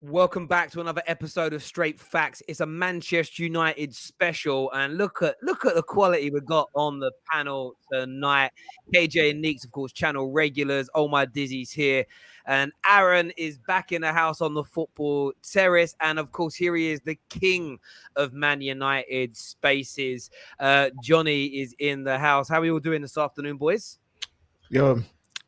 Welcome back to another episode of Straight Facts. It's a Manchester United special, and look at the quality we got on the panel tonight. KJ and Neeks, of course, channel regulars. Oh my Dizzy's here, and Aaron is back in the house on the football terrace, and of course, here he is, the king of Man United spaces. Jonny is in the house. How are we all doing this afternoon, boys? Yo,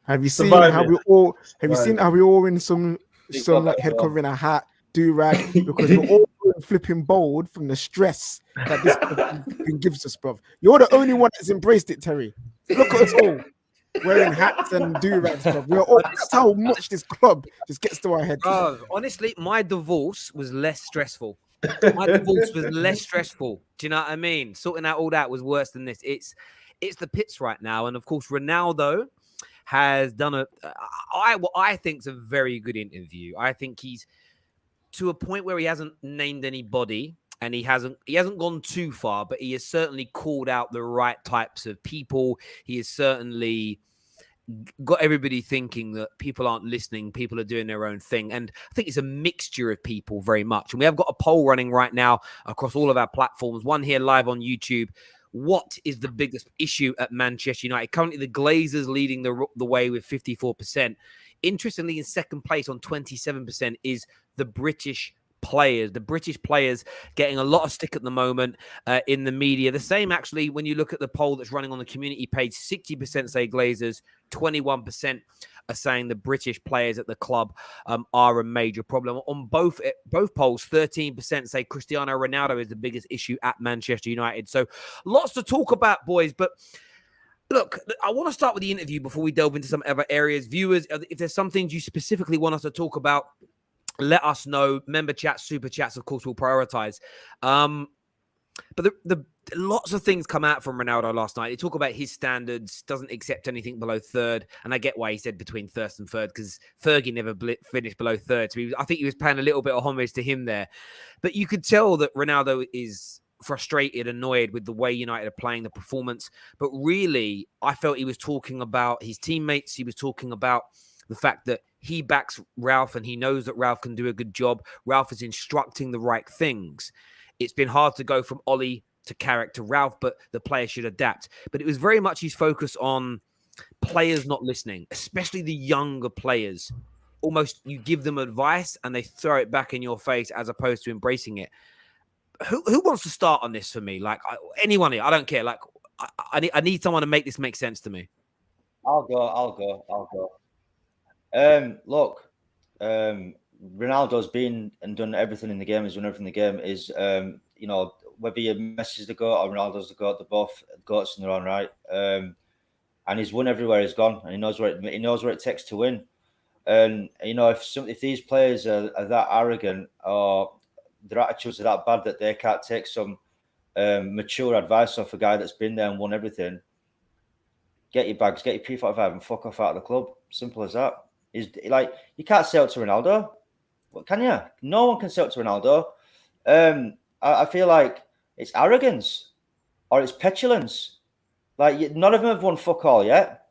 have you seen how we all? Have you seen how we all in some like head covering, a hat, do rag, because we're all flipping bold from the stress that this gives us, bruv. You're the only one that's embraced it, Terry. Look at us all wearing hats and do rags, bruv. We're all. That's how much this club just gets to our heads. Honestly, my divorce was less stressful. My divorce was less stressful. Do you know what I mean? Sorting out all that was worse than this. It's the pits right now, and of course, Ronaldo has done what I think is a very good interview. I think he's to a point where he hasn't named anybody, and he hasn't gone too far, but he has certainly called out the right types of people. He has certainly got everybody thinking that people aren't listening, people are doing their own thing. And I think it's a mixture of people very much. And we have got a poll running right now across all of our platforms, one here live on YouTube. What is the biggest issue at Manchester United? Currently, the Glazers leading the way with 54%. Interestingly, in second place on 27% is the British players. The British players getting a lot of stick at the moment in the media. The same, actually, when you look at the poll that's running on the community page, 60% say Glazers, 21% are saying the British players at the club are a major problem. On both polls, 13% say Cristiano Ronaldo is the biggest issue at Manchester United. So lots to talk about, boys. But look, I want to start with the interview before we delve into some other areas. Viewers, if there's some things you specifically want us to talk about, let us know. Member chats, super chats, of course, we'll prioritize. But the lots of things come out from Ronaldo last night. They talk about his standards, doesn't accept anything below third. And I get why he said between first and third, because Fergie never finished below third. So I think he was paying a little bit of homage to him there. But you could tell that Ronaldo is frustrated, annoyed with the way United are playing, the performance. But really, I felt he was talking about his teammates. He was talking about the fact that he backs Ralf and he knows that Ralf can do a good job. Ralf is instructing the right things. It's been hard to go from Ole to Carrick to Ralf, but the players should adapt. But it was very much his focus on players not listening, especially the younger players. Almost you give them advice and they throw it back in your face as opposed to embracing it. Who wants to start on this for me? Like anyone here, I don't care. Like I need someone to make this make sense to me. I'll go. Look, Ronaldo's been and done everything in the game. He's done everything in the game. Is whether you Messi's the GOAT or Ronaldo's the GOAT, they're both GOATs in their own right. And he's won everywhere he's gone, and he knows what it takes to win. And if these players are that arrogant or their attitudes are that bad that they can't take some mature advice off a guy that's been there and won everything, get your bags, get your P45 and fuck off out of the club. Simple as that. Is like you can't say it to Ronaldo. What can you? No one can say it to Ronaldo. I feel like it's arrogance or it's petulance. Like none of them have won fuck all yet.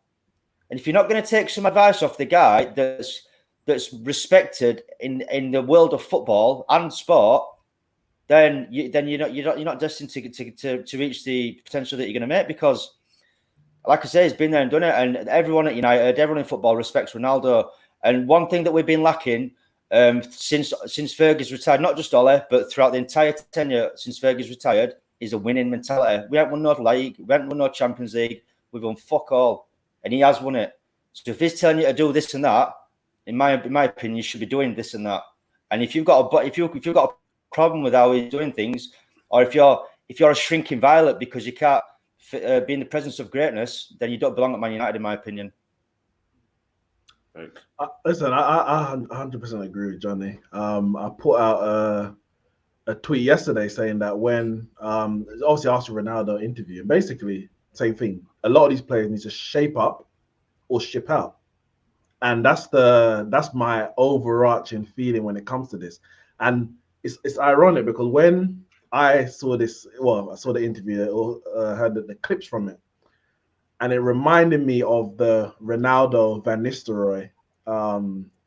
And if you're not going to take some advice off the guy that's respected in the world of football and sport, then you're not destined to reach the potential that you're going to make, because, like I say, he's been there and done it, and everyone at United, everyone in football respects Ronaldo. And one thing that we've been lacking since Fergie's retired, not just Ole, but throughout the entire tenure since Fergie's retired, is a winning mentality. We haven't won no league, we haven't won no Champions League, we've won fuck all, and he has won it. So if he's telling you to do this and that, in my opinion, you should be doing this and that. And if you've got a problem with how he's doing things, or if you're a shrinking violet because you can't be in the presence of greatness, then you don't belong at Man United, in my opinion. Listen, I 100% agree with Jonny. I put out a tweet yesterday saying that when obviously after Ronaldo interview, and basically same thing. A lot of these players need to shape up or ship out, and that's my overarching feeling when it comes to this. And it's ironic because when I saw this, I saw the interview or heard the clips from it, and it reminded me of the Ronaldo Van Nistelrooy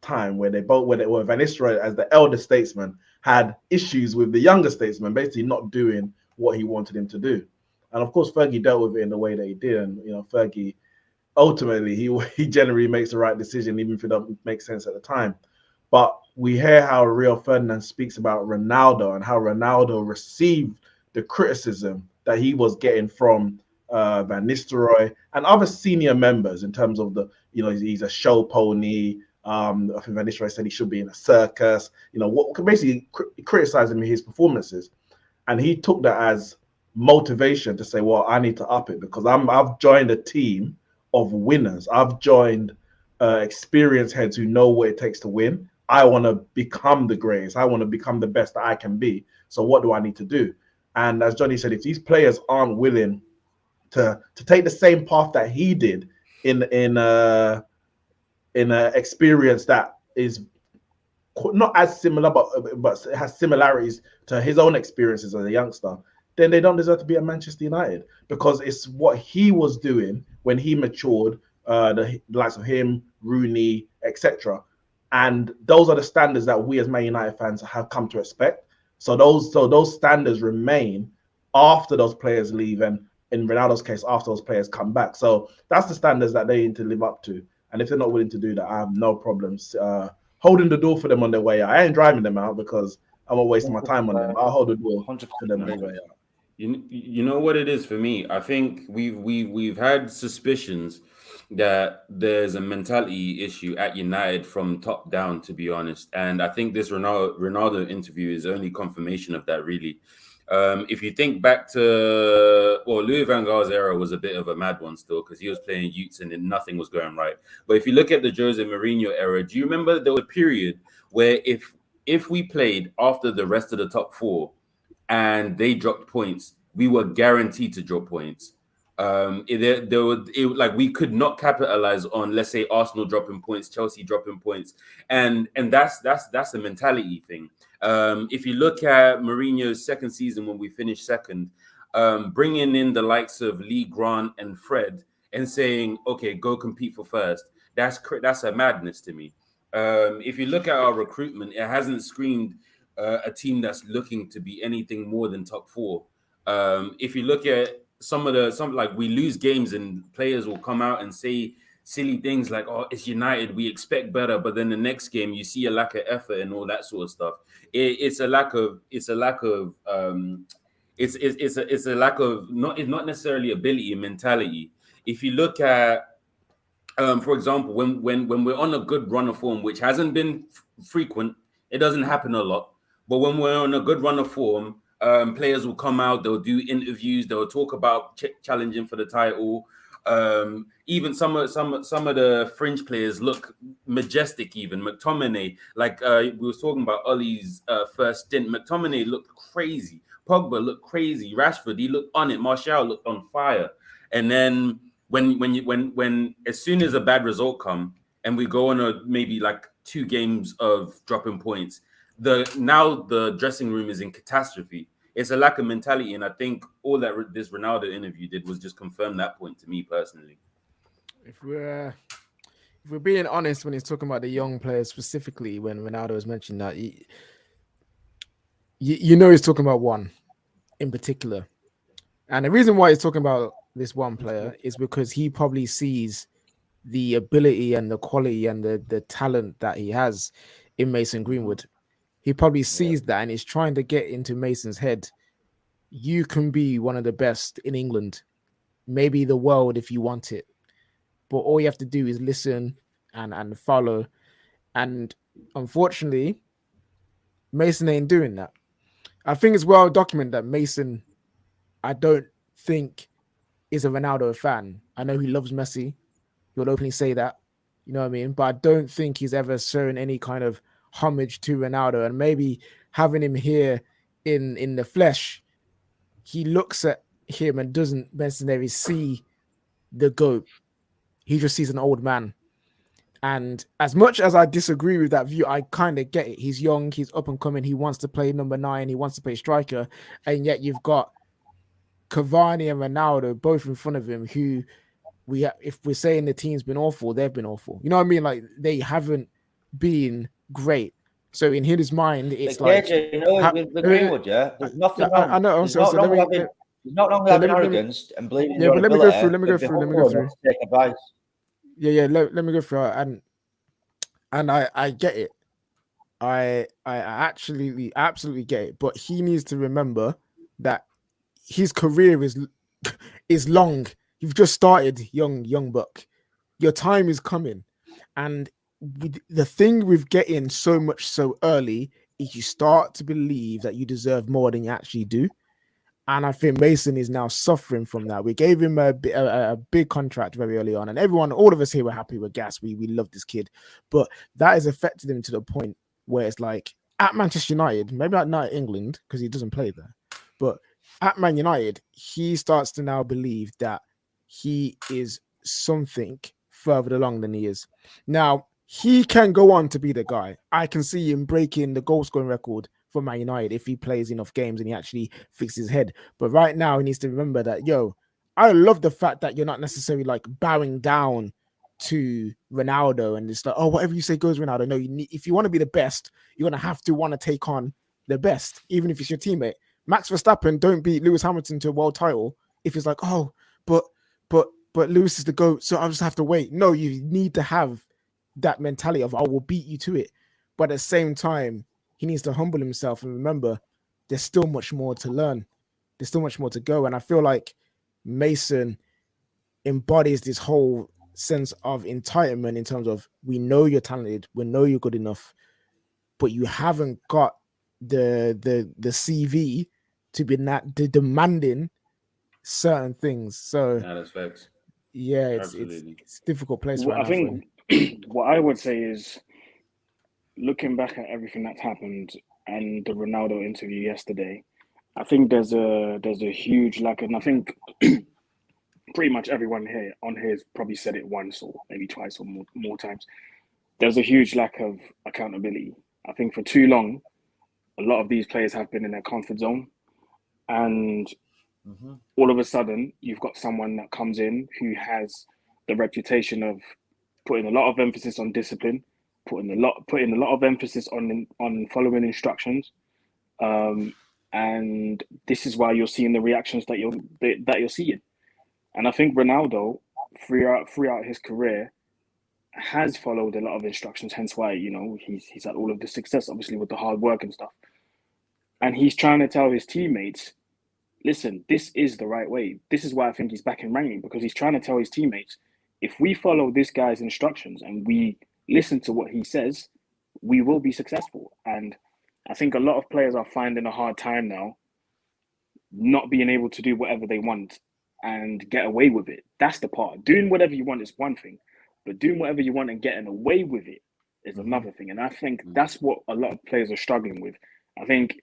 time where Van Nistelrooy, as the elder statesman, had issues with the younger statesman, basically not doing what he wanted him to do. And of course, Fergie dealt with it in the way that he did. And Fergie ultimately he generally makes the right decision, even if it doesn't make sense at the time. But we hear how Rio Ferdinand speaks about Ronaldo and how Ronaldo received the criticism that he was getting from Van Nistelrooy and other senior members in terms of he's a show pony. I think Van Nistelrooy said he should be in a circus. Basically criticizing his performances, and he took that as motivation to say, "Well, I need to up it because I've joined a team of winners. I've joined experienced heads who know what it takes to win. I want to become the greatest. I want to become the best that I can be. So what do I need to do?" And as Jonny said, if these players aren't willing to take the same path that he did in an experience that is not as similar, but has similarities to his own experiences as a youngster, then they don't deserve to be at Manchester United, because it's what he was doing when he matured, the likes of him, Rooney, etc. And those are the standards that we as Man United fans have come to expect. So those standards remain after those players leave, and in Ronaldo's case, after those players come back. So that's the standards that they need to live up to. And if they're not willing to do that, I have no problems holding the door for them on their way out. I ain't driving them out because I'm not wasting my time on them. I'll hold the door for them on their way out. You know what it is for me? I think we've had suspicions that there's a mentality issue at United from top down, to be honest. And I think this Ronaldo interview is only confirmation of that, really. If you think back to, Louis van Gaal's era was a bit of a mad one still, because he was playing youths and then nothing was going right. But if you look at the Jose Mourinho era, do you remember there was a period where if we played after the rest of the top four and they dropped points, we were guaranteed to drop points. We could not capitalize on, let's say, Arsenal dropping points, Chelsea dropping points, and that's a mentality thing. If you look at Mourinho's second season when we finished second, bringing in the likes of Lee Grant and Fred and saying, "Okay, go compete for first," that's a madness to me. If you look at our recruitment, it hasn't screamed a team that's looking to be anything more than top four. If you look at some we lose games and players will come out and say silly things like, "Oh, it's United, we expect better," but then the next game you see a lack of effort and all that sort of stuff. It's a lack of not necessarily ability and mentality. If you look at for example, when we're on a good run of form, which hasn't been frequent, it doesn't happen a lot, but when we're on a good run of form, players will come out, they'll do interviews, they'll talk about challenging for the title. Even some of the fringe players look majestic. Even McTominay, we were talking about Ole's first stint, McTominay looked crazy. Pogba looked crazy. Rashford, he looked on it. Martial looked on fire. And then when as soon as a bad result come and we go on maybe 2 games of dropping points, the dressing room is in catastrophe. It's a lack of mentality, and I think all that this Ronaldo interview did was just confirm that point to me personally. If we're being honest, when he's talking about the young players specifically, when Ronaldo was mentioning that, he's talking about one in particular, and the reason why he's talking about this one player is because he probably sees the ability and the quality and the talent that he has in Mason Greenwood. He probably sees that and he's trying to get into Mason's head. You can be one of the best in England, maybe the world if you want it. But all you have to do is listen and follow. And unfortunately, Mason ain't doing that. I think it's well documented that Mason, I don't think, is a Ronaldo fan. I know he loves Messi. He'll openly say that. You know what I mean? But I don't think he's ever shown any kind of homage to Ronaldo, and maybe having him here in the flesh, he looks at him and doesn't necessarily see the GOAT. He just sees an old man. And as much as I disagree with that view, I kind of get it. He's young, he's up and coming, he wants to play number 9, he wants to play striker, and yet you've got Cavani and Ronaldo both in front of him who if we're saying the team's been awful, they've been awful. You know what I mean? They haven't being great. So in his mind, it's but like, KJ, you know, with Greenwood, yeah, there's nothing wrong. I know. There's So not wrong with let me, having, there's not wrong with yeah, having let me, arrogance and believing in yeah, your but own let me go through. ability, Let me but go be through. Let me humble go enough through. to take advice. Yeah. Let me go through. And I get it. I absolutely get it. But he needs to remember that his career is long. You've just started, young buck. Your time is coming, and the thing with getting so much so early is you start to believe that you deserve more than you actually do. And I think Mason is now suffering from that. We gave him a big contract very early on, and all of us here were happy with Gas. We love this kid, but that has affected him to the point where it's like at Manchester United, maybe not England because he doesn't play there, but at Man United, he starts to now believe that he is something further along than he is. Now, he can go on to be the guy. I can see him breaking the goal scoring record for Man United if he plays enough games and he actually fixes his head. But right now, he needs to remember that, I love the fact that you're not necessarily like bowing down to Ronaldo and it's like, oh, whatever you say goes, Ronaldo. No, if you want to be the best, you're going to have to want to take on the best, even if it's your teammate. Max Verstappen don't beat Lewis Hamilton to a world title if it's like, oh, but Lewis is the GOAT, so I'll just have to wait. No, you need to have that mentality of I will beat you to it. But at the same time, he needs to humble himself and remember there's still much more to learn. There's still much more to go. And I feel like Mason embodies this whole sense of entitlement in terms of we know you're talented, we know you're good enough, but you haven't got the CV to be demanding certain things. So that's facts. Yeah, it's a difficult place right now. I think what I would say is, looking back at everything that's happened and the Ronaldo interview yesterday, I think there's a huge lack, and I think pretty much everyone here has probably said it once or maybe twice or more times. There's a huge lack of accountability. I think for too long, a lot of these players have been in their comfort zone, and all of a sudden, you've got someone that comes in who has the reputation of putting a lot of emphasis on discipline, putting a lot of emphasis on following instructions, and this is why you're seeing the reactions that you're seeing. And I think Ronaldo, throughout his career, has followed a lot of instructions. Hence why he's had all of the success, obviously with the hard work and stuff. And he's trying to tell his teammates, listen, this is the right way. This is why I think he's back in Rangnick, because he's trying to tell his teammates, if we follow this guy's instructions and we listen to what he says, we will be successful. And I think a lot of players are finding a hard time now not being able to do whatever they want and get away with it. That's the part. Doing whatever you want is one thing, but doing whatever you want and getting away with it is another thing. And I think that's what a lot of players are struggling with. I think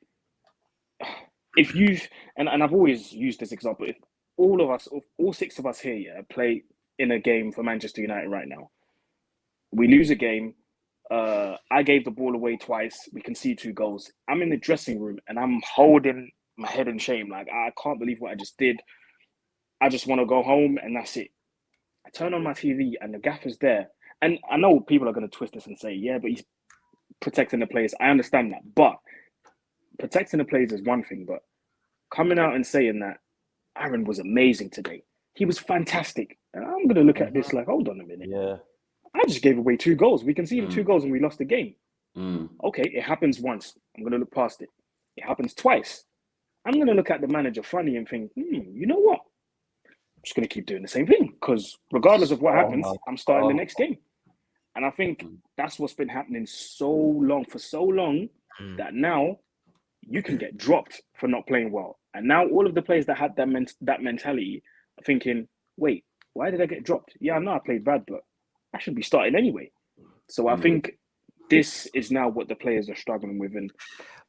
if you, and I've always used this example, if all six of us here play in a game for Manchester United right now, we lose a game, I gave the ball away twice, we concede 2 goals. I'm in the dressing room and I'm holding my head in shame. Like, I can't believe what I just did. I just want to go home and that's it. I turn on my TV and the gaffer's there. And I know people are going to twist this and say, yeah, but he's protecting the players. I understand that. But protecting the players is one thing, but coming out and saying that Aaron was amazing today, he was fantastic. And I'm going to look at this like, hold on a minute. Yeah. I just gave away 2 goals. We conceded 2 goals and we lost the game. Okay, it happens once. I'm going to look past it. It happens twice. I'm going to look at the manager funny and think, you know what? I'm just going to keep doing the same thing, because regardless of what happens, I'm starting the next game. And I think that's what's been happening for so long, that now you can get dropped for not playing well. And now all of the players that had that mentality are thinking, wait, why did I get dropped? Yeah, I know I played bad, but I should be starting anyway. So I think this is now what the players are struggling with, and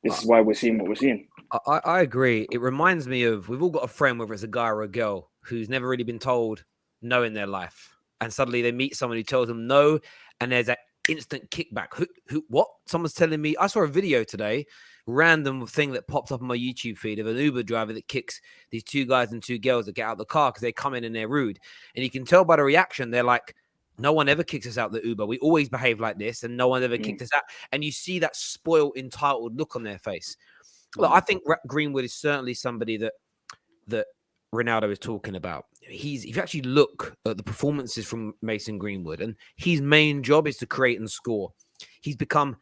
this is why we're seeing what we're seeing. I agree. It reminds me of, we've all got a friend, whether it's a guy or a girl, who's never really been told no in their life. And suddenly they meet someone who tells them no, and there's that instant kickback. What? Someone's telling me, I saw a video today, random thing that popped up on my YouTube feed of an Uber driver that kicks these 2 guys and 2 girls that get out of the car because they come in and they're rude. And you can tell by the reaction, they're like, No one ever kicked us out the Uber. We always behave like this, and no one ever kicked us out. And you see that spoiled, entitled look on their face. Look, I think Greenwood is certainly somebody that Ronaldo is talking about. If you actually look at the performances from Mason Greenwood, and his main job is to create and score. He's become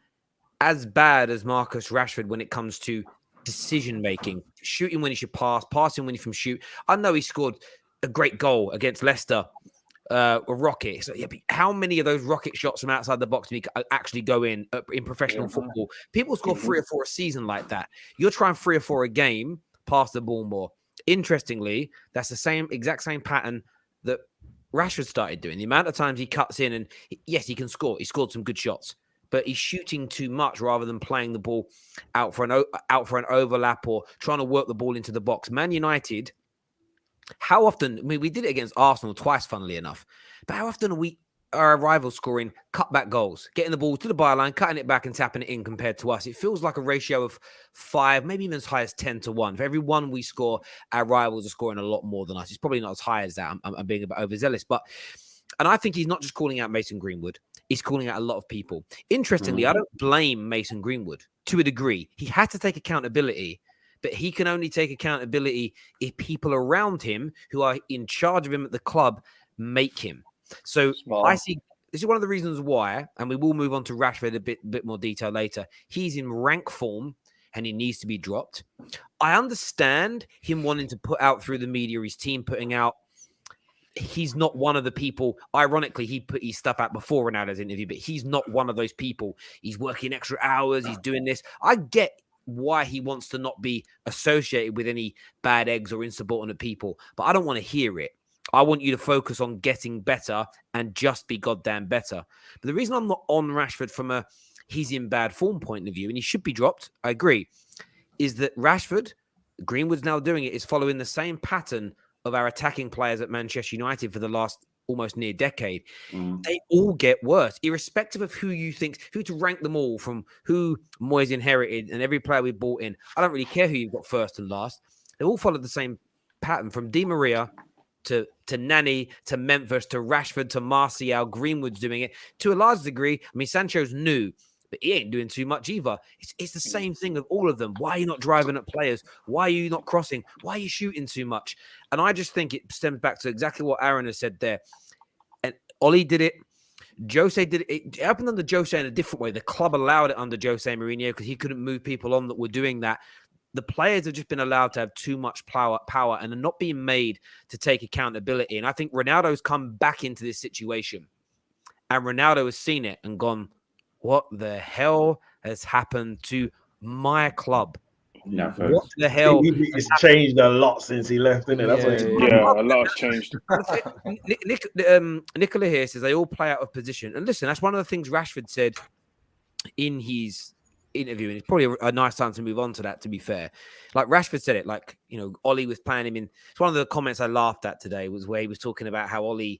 as bad as Marcus Rashford when it comes to decision making, shooting when he should pass, passing when he should shoot. I know he scored a great goal against Leicester, a rocket. So, yeah, but how many of those rocket shots from outside the box do you actually go in professional football? People score 3 or 4 a season like that. You're trying 3 or 4 a game, pass the ball more. Interestingly, that's the exact same pattern that Rashford started doing. The amount of times he cuts in, and yes, he can score. He scored some good shots, but he's shooting too much rather than playing the ball out for an overlap or trying to work the ball into the box. Man United, how often? I mean, we did it against Arsenal twice, funnily enough. But how often are our rivals scoring cutback goals, getting the ball to the byline, cutting it back and tapping it in compared to us? It feels like a ratio of 5, maybe even as high as 10 to 1. For every one we score, our rivals are scoring a lot more than us. It's probably not as high as that. I'm being a bit overzealous, and I think he's not just calling out Mason Greenwood. He's calling out a lot of people. Interestingly, I don't blame Mason Greenwood to a degree. He had to take accountability, but he can only take accountability if people around him who are in charge of him at the club make him. So I see this is one of the reasons why, and we will move on to Rashford a bit more detail later. He's in rank form and he needs to be dropped. I understand him wanting to put out through the media, his team putting out. He's not one of the people. Ironically, he put his stuff out before Ronaldo's interview, but he's not one of those people. He's working extra hours. He's doing this. I get why he wants to not be associated with any bad eggs or insubordinate people, but I don't want to hear it. I want you to focus on getting better and just be goddamn better. But the reason I'm not on Rashford from he's in bad form point of view, and he should be dropped, I agree, is that Rashford, Greenwood's now doing it, is following the same pattern of our attacking players at Manchester United for the last almost near decade. They all get worse, irrespective of who to rank them all, from who Moyes inherited and every player we bought in. I don't really care who you've got first and last. They all followed the same pattern, from Di Maria to Nani, to Memphis, to Rashford, to Martial. Greenwood's doing it to a large degree. I mean, Sancho's new, but he ain't doing too much either. It's the same thing with all of them. Why are you not driving at players? Why are you not crossing? Why are you shooting too much? And I just think it stems back to exactly what Aaron has said there. And Ole did it. Jose did it. It happened under Jose in a different way. The club allowed it under Jose Mourinho because he couldn't move people on that were doing that. The players have just been allowed to have too much power and are not being made to take accountability. And I think Ronaldo's come back into this situation. And Ronaldo has seen it and gone, what the hell has happened to my club? What the hell? It's changed a lot since he left, isn't it? That's what a lot has changed. Nicola here says they all play out of position. And listen, that's one of the things Rashford said in his interview, and it's probably a nice time to move on to that, to be fair. Like Rashford said it, like, you know, Ole was playing him in. It's one of the comments I laughed at today, was where he was talking about how Ole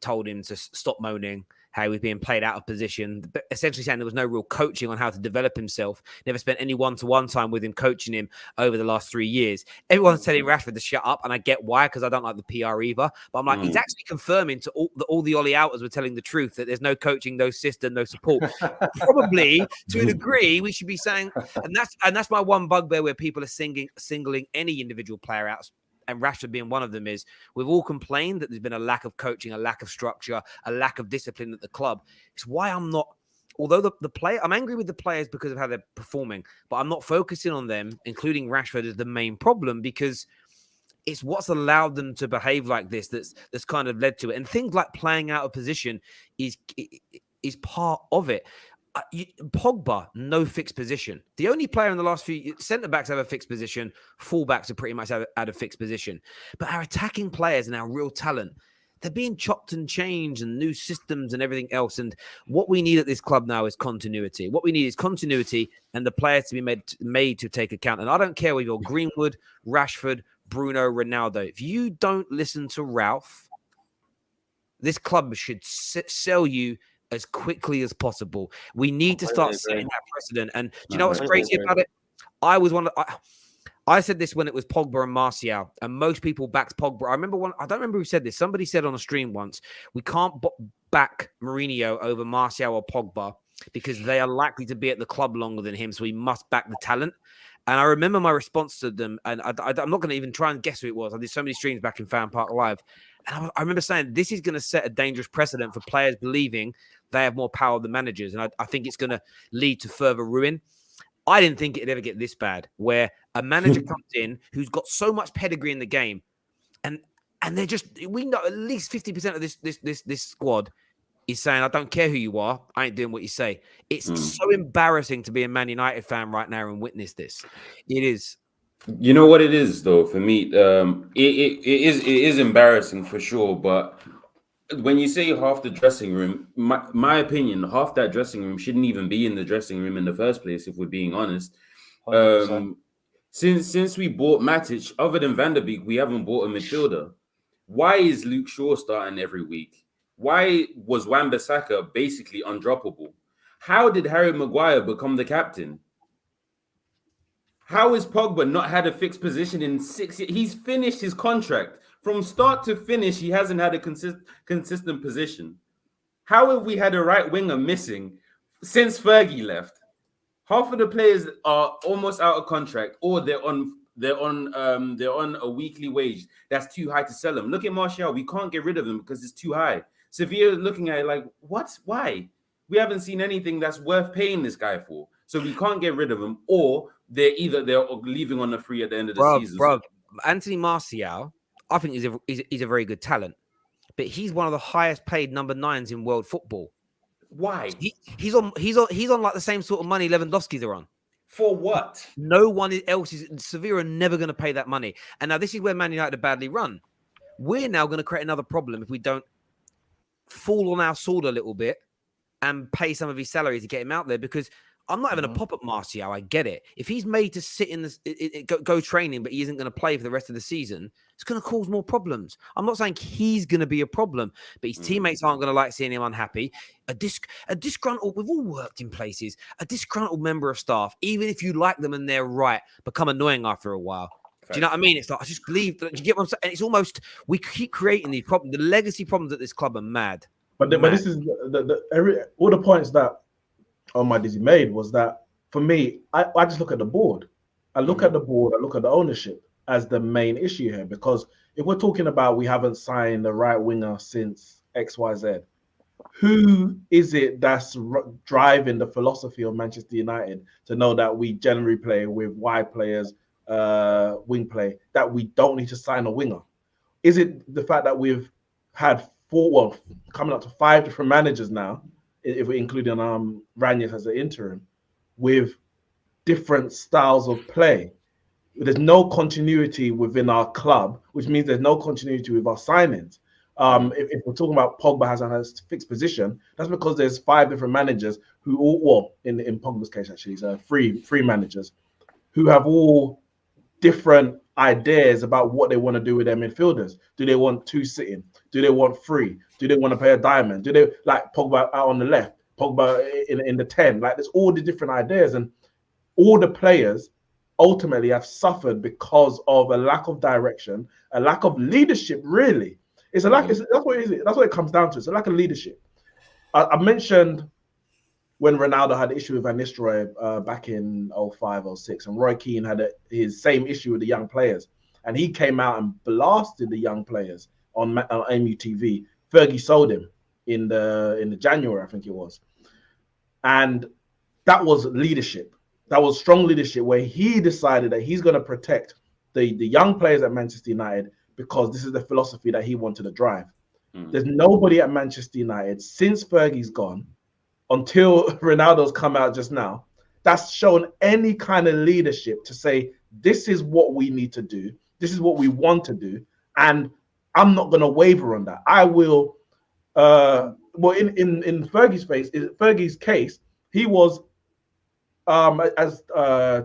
told him to stop moaning, how he was being played out of position, essentially saying there was no real coaching on how to develop himself. Never spent any one-to-one time with him, coaching him over the last 3 years. Everyone's telling Rashford to shut up, and I get why, because I don't like the PR either. But I'm like, he's actually confirming to all the Ole outers were telling the truth, that there's no coaching, no system, no support. Probably, to a degree, we should be saying, and that's my one bugbear where people are singling any individual player out, and Rashford being one of them, is we've all complained that there's been a lack of coaching, a lack of structure, a lack of discipline at the club. It's why I'm not, although the player, I'm angry with the players because of how they're performing, but I'm not focusing on them, including Rashford, as the main problem, because it's what's allowed them to behave like this that's kind of led to it. And things like playing out of position is part of it. Pogba, no fixed position. The only player in the last few centre-backs have a fixed position. Full-backs are pretty much out of fixed position. But our attacking players and our real talent, they're being chopped and changed, and new systems and everything else. And what we need at this club now is continuity. What we need is continuity and the players to be made to take account. And I don't care whether you're Greenwood, Rashford, Bruno, Ronaldo. If you don't listen to Ralf, this club should sell you as quickly as possible. We need to start setting that precedent. And do you know what's crazy about it? I said this when it was Pogba and Martial, and most people backed Pogba. I don't remember who said this. Somebody said on a stream once, we can't back Mourinho over Martial or Pogba because they are likely to be at the club longer than him, so we must back the talent. And I remember my response to them, and I'm not going to even try and guess who it was. I did so many streams back in Fan Park Live, and I remember saying this is going to set a dangerous precedent for players believing they have more power than managers, and I think it's going to lead to further ruin. I didn't think it'd ever get this bad, where a manager comes in who's got so much pedigree in the game, and they're just, we know at least 50% of this squad is saying, I don't care who you are, I ain't doing what you say. It's so embarrassing to be a Man United fan right now and witness this. It is. You know what it is, though, for me? It is embarrassing for sure, but when you say half the dressing room, my opinion, half that dressing room shouldn't even be in the dressing room in the first place, if we're being honest. Since we bought Matic, other than Van der Beek, we haven't bought a midfielder. Why is Luke Shaw starting every week? Why was Wan-Bissaka basically undroppable? How did Harry Maguire become the captain? How is Pogba not had a fixed position in 6 years? He's finished his contract. From start to finish, he hasn't had a consistent position. How have we had a right winger missing since Fergie left? Half of the players are almost out of contract, or they're on a weekly wage that's too high to sell them. Look at Martial. We can't get rid of him because it's too high. Sevilla looking at it like, what? Why? We haven't seen anything that's worth paying this guy for. So we can't get rid of him, or they're leaving on the free at the end of the season. Bro, Anthony Martial, I think he's a very good talent, but he's one of the highest paid number 9s in world football. Why? He's on like the same sort of money Lewandowski's are on. For what? No one else is. Sevilla are never going to pay that money. And now this is where Man United are badly run. We're now going to create another problem if we don't fall on our sword a little bit and pay some of his salary to get him out there, because I'm not having a pop at Martial. I get it. If he's made to sit in go training, but he isn't going to play for the rest of the season, it's going to cause more problems. I'm not saying he's going to be a problem, but his teammates aren't going to like seeing him unhappy. A disgruntled, we've all worked in places, a disgruntled member of staff, even if you like them and they're right, become annoying after a while. Do you know what I mean? It's like, I just believe that, you get what I'm saying? It's almost, we keep creating these problems. The legacy problems at this club are mad. But this is all the points that Dizzy made was that, for me, I just look at the board. I look at the board, I look at the ownership as the main issue here, because if we're talking about we haven't signed the right winger since XYZ, who is it that's driving the philosophy of Manchester United to know that we generally play with wide players, wing play, that we don't need to sign a winger? Is it the fact that we've had coming up to 5 different managers now, if we're including Rangnick as an interim, with different styles of play? There's no continuity within our club, which means there's no continuity with our signings. If we're talking about Pogba has a fixed position, that's because there's 5 different managers who all, in Pogba's case actually, it's three managers who have all different ideas about what they want to do with their midfielders. Do they want 2 sitting? Do they want 3? Do they want to play a diamond? Do they like Pogba out on the left, Pogba in the 10? Like, there's all the different ideas, and all the players ultimately have suffered because of a lack of direction, a lack of leadership. Really, that's what it is. That's what it comes down to. It's a lack of leadership. I mentioned when Ronaldo had an issue with Van Nistelrooy back in 05, 06, and Roy Keane had his same issue with the young players, and he came out and blasted the young players on MUTV. Fergie sold him in the January, I think it was, and that was leadership. That was strong leadership, where he decided that he's going to protect the young players at Manchester United because this is the philosophy that he wanted to drive. There's nobody at Manchester United since Fergie's gone, until Ronaldo's come out just now, that's shown any kind of leadership to say, this is what we need to do, this is what we want to do, and I'm not going to waver on that. I will. In Fergie's case, he was, as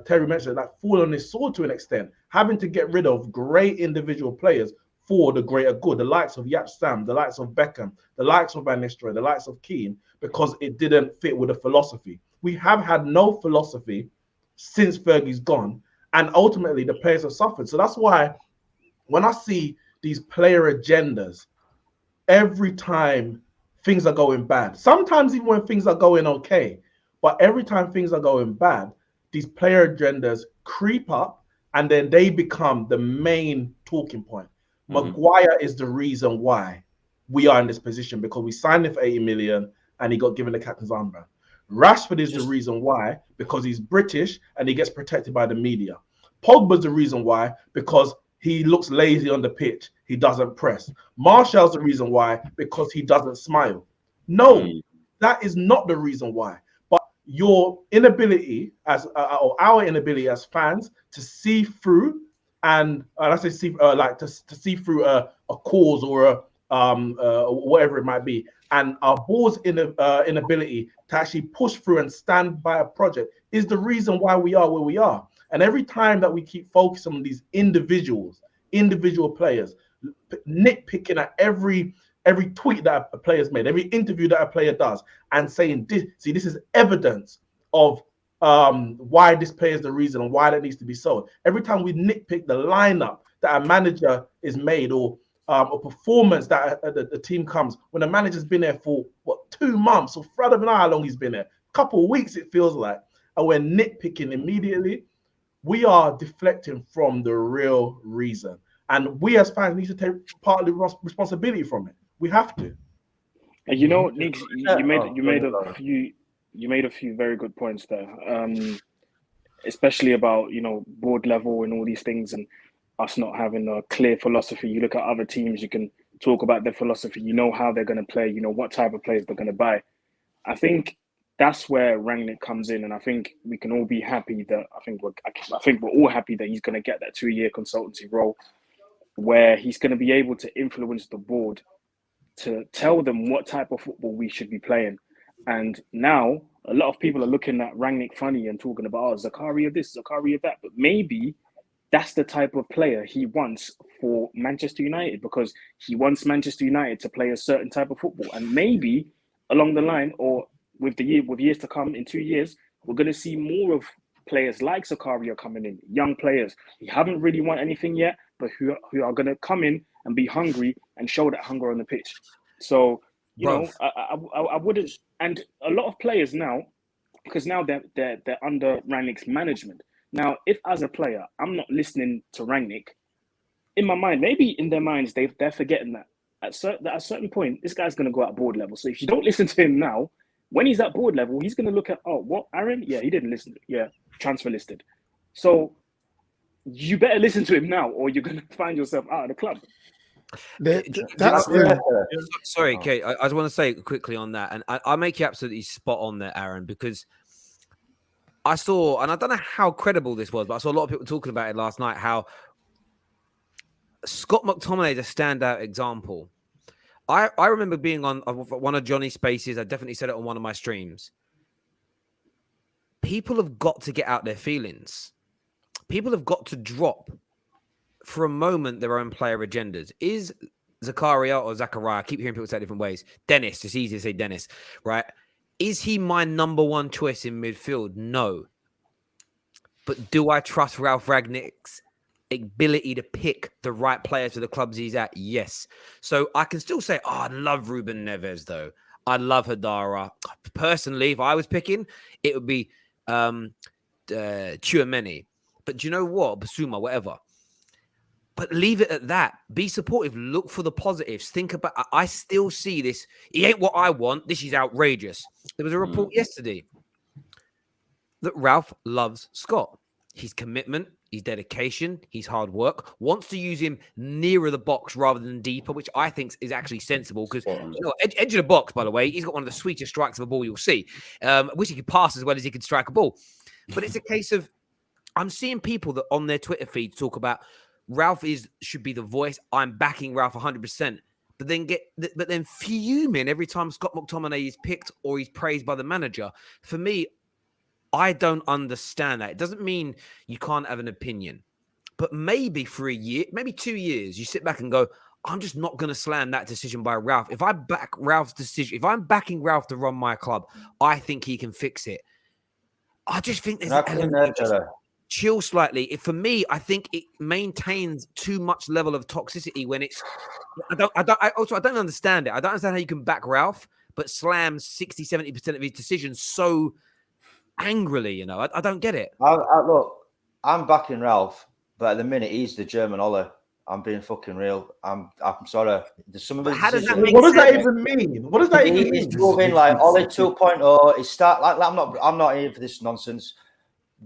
Terry mentioned, like falling on his sword to an extent, having to get rid of great individual players for the greater good, the likes of Sam, the likes of Beckham, the likes of Van Nistelrooy, the likes of Keane, because it didn't fit with the philosophy. We have had no philosophy since Fergie's gone, and ultimately the players have suffered. So that's why when I see these player agendas, every time things are going bad. Sometimes even when things are going okay, but every time things are going bad, these player agendas creep up and then they become the main talking point. Maguire is the reason why we are in this position because we signed him for 80 million and he got given the captain's armband. Rashford is the reason why because he's British and he gets protected by the media. Pogba's the reason why because he looks lazy on the pitch. He doesn't press. Martial's the reason why because he doesn't smile. No, that is not the reason why. But your inability or our inability as fans to see through and I say see like to see through a cause or whatever it might be, and our board's inability to actually push through and stand by a project is the reason why we are where we are. And every time that we keep focusing on these individual players, nitpicking at every tweet that a player's made, every interview that a player does, and saying, this is evidence of why this player is the reason and why that needs to be sold. Every time we nitpick the lineup that a manager is made or a performance that the team comes when the manager's been there for 2 months or I don't know how long he's been there, a couple of weeks it feels like, and we're nitpicking immediately, we are deflecting from the real reason. And we as fans need to take part of the responsibility from it. We have to. And you know, Neeks, you made a few very good points there, especially about board level and all these things, and us not having a clear philosophy. You look at other teams, you can talk about their philosophy. You know how they're going to play. You know what type of players they're going to buy. I think that's where Rangnick comes in, and I think we can all be happy that I think we're all happy that he's going to get that 2-year consultancy role, where he's going to be able to influence the board to tell them what type of football we should be playing. And now a lot of people are looking at Rangnick funny and talking about Zakaria this, Zakaria that, but maybe that's the type of player he wants for Manchester United because he wants Manchester United to play a certain type of football. And maybe along the line or with years to come in 2 years, we're going to see more of players like Zakaria coming in, young players who haven't really won anything yet, but who are going to come in and be hungry and show that hunger on the pitch. So, I wouldn't, and a lot of players now, because now they're under Rangnick's management. Now, if as a player, I'm not listening to Rangnick, in my mind, maybe in their minds, they're forgetting that at a certain point, this guy's going to go at board level. So if you don't listen to him now, when he's at board level, he's going to look at, Aaron? Yeah, he didn't listen. Yeah, transfer listed. So you better listen to him now or you're going to find yourself out of the club. Sorry, Kate, I just want to say quickly on that, and I'll make you absolutely spot on there, Aaron, because I saw, and I don't know how credible this was, but I saw a lot of people talking about it last night, how Scott McTominay is a standout example. I remember being on one of Jonny's spaces. I definitely said it on one of my streams. People have got to get out their feelings. People have got to drop for a moment their own player agendas. Is Zakaria or Zachariah, I keep hearing people say it different ways. Dennis, it's easy to say Dennis, right? Is he my number one choice in midfield? No. But do I trust Ralf Rangnick's ability to pick the right players for the clubs he's at? Yes. So I can still say, I love Ruben Neves, though. I love Hadara. Personally, if I was picking, it would be Tchouameni. But do you know what? Basuma, whatever. But leave it at that. Be supportive. Look for the positives. Think about, I still see this. He ain't what I want. This is outrageous. There was a report yesterday that Ralf loves Scott. His commitment, his dedication, his hard work, wants to use him nearer the box rather than deeper, which I think is actually sensible because, edge of the box, by the way, he's got one of the sweetest strikes of a ball you'll see. I wish he could pass as well as he could strike a ball. But it's a case of, I'm seeing people that on their Twitter feeds talk about Ralf should be the voice. I'm backing Ralf 100%. But then fuming every time Scott McTominay is picked or he's praised by the manager. For me, I don't understand that. It doesn't mean you can't have an opinion. But maybe for a year, maybe 2 years, you sit back and go, I'm just not going to slam that decision by Ralf. If I back Ralf's decision, if I'm backing Ralf to run my club, I think he can fix it. I just think there's an element of chill slightly. For me, I think it maintains too much level of toxicity when it's. I don't understand it. I don't understand how you can back Ralf, but slams 60-70% of his decisions so angrily. You know, I don't get it. Look, I'm backing Ralf, but at the minute he's the German Ole. I'm being fucking real. I'm sorry. There's some of his what does that even mean? What does that even mean? He's moving like Ole 2.0. He's I'm not here for this nonsense.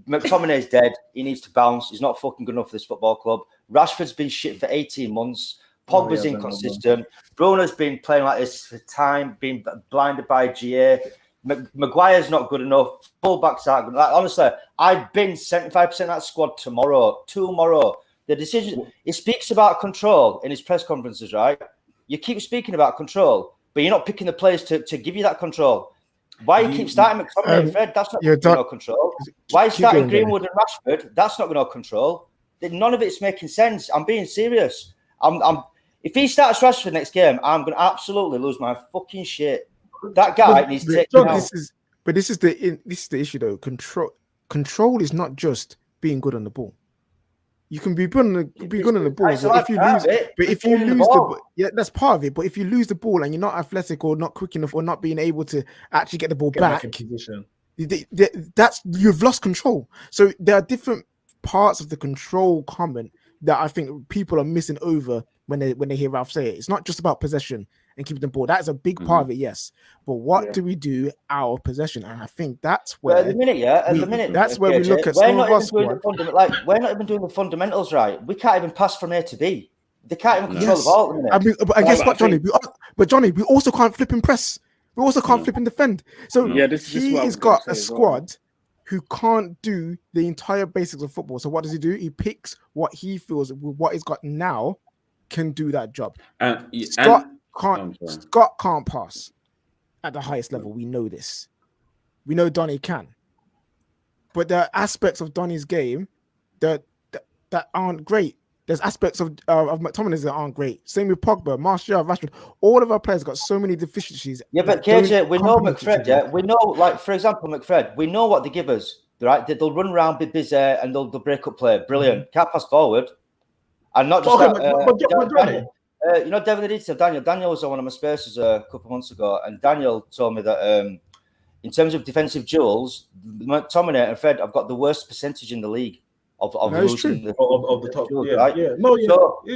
McTominay's dead. He needs to bounce. He's not fucking good enough for this football club. Rashford's been shit for 18 months. Pogba's inconsistent. Bruno's been playing like this for time, being blinded by GA. Maguire's not good enough. Fullbacks aren't good. Like, honestly, I'd bin 75% of that squad tomorrow. The decision, he speaks about control in his press conferences, right? You keep speaking about control, but you're not picking the players to give you that control. Why you keep starting McTominay and Fred? That's not going to control. Why you starting Greenwood and Rashford? That's not going to control. None of it's making sense. I'm being serious. If he starts Rashford next game, I'm going to absolutely lose my fucking shit. That guy needs to take out. This is the issue though. Control is not just being good on the ball. You can be good on the ball, if you lose the ball, that's part of it. But if you lose the ball and you're not athletic or not quick enough or not being able to actually get the ball back in position, that's you've lost control. So there are different parts of the control comment that I think people are missing over when they hear Ralf say it. It's not just about possession and keeping the ball. That's a big part of it, yes. But what do we do out of possession? And I think that's where at the minute, that's where we look at some of our squad. We're not even doing the fundamentals right. We can't even pass from A to B. They can't even control the ball at the minute. But guess what, Johnny? Johnny, we also can't flip and press. We also can't flip and defend. So he's got a squad who can't do the entire basics of football. So what does he do? He picks what he feels with what he's got now can do that job. Scott can't pass at the highest level. We know this. We know Donny can. But there are aspects of Donny's game that aren't great. There's aspects of McTominay that aren't great. Same with Pogba, Martial, Rashford. All of our players got so many deficiencies. Yeah, but KJ, we know McFred. Yeah, we know, like for example, McFred. We know what they give us. Right? They'll run around, be busy, and they'll break up play. Brilliant. Can't pass forward, and not just that. You know, Devin did say Daniel. Daniel was on one of my spaces a couple of months ago, and Daniel told me that in terms of defensive duels, McTominay and Fred have got the worst percentage in the league of losing the top. Duels, right?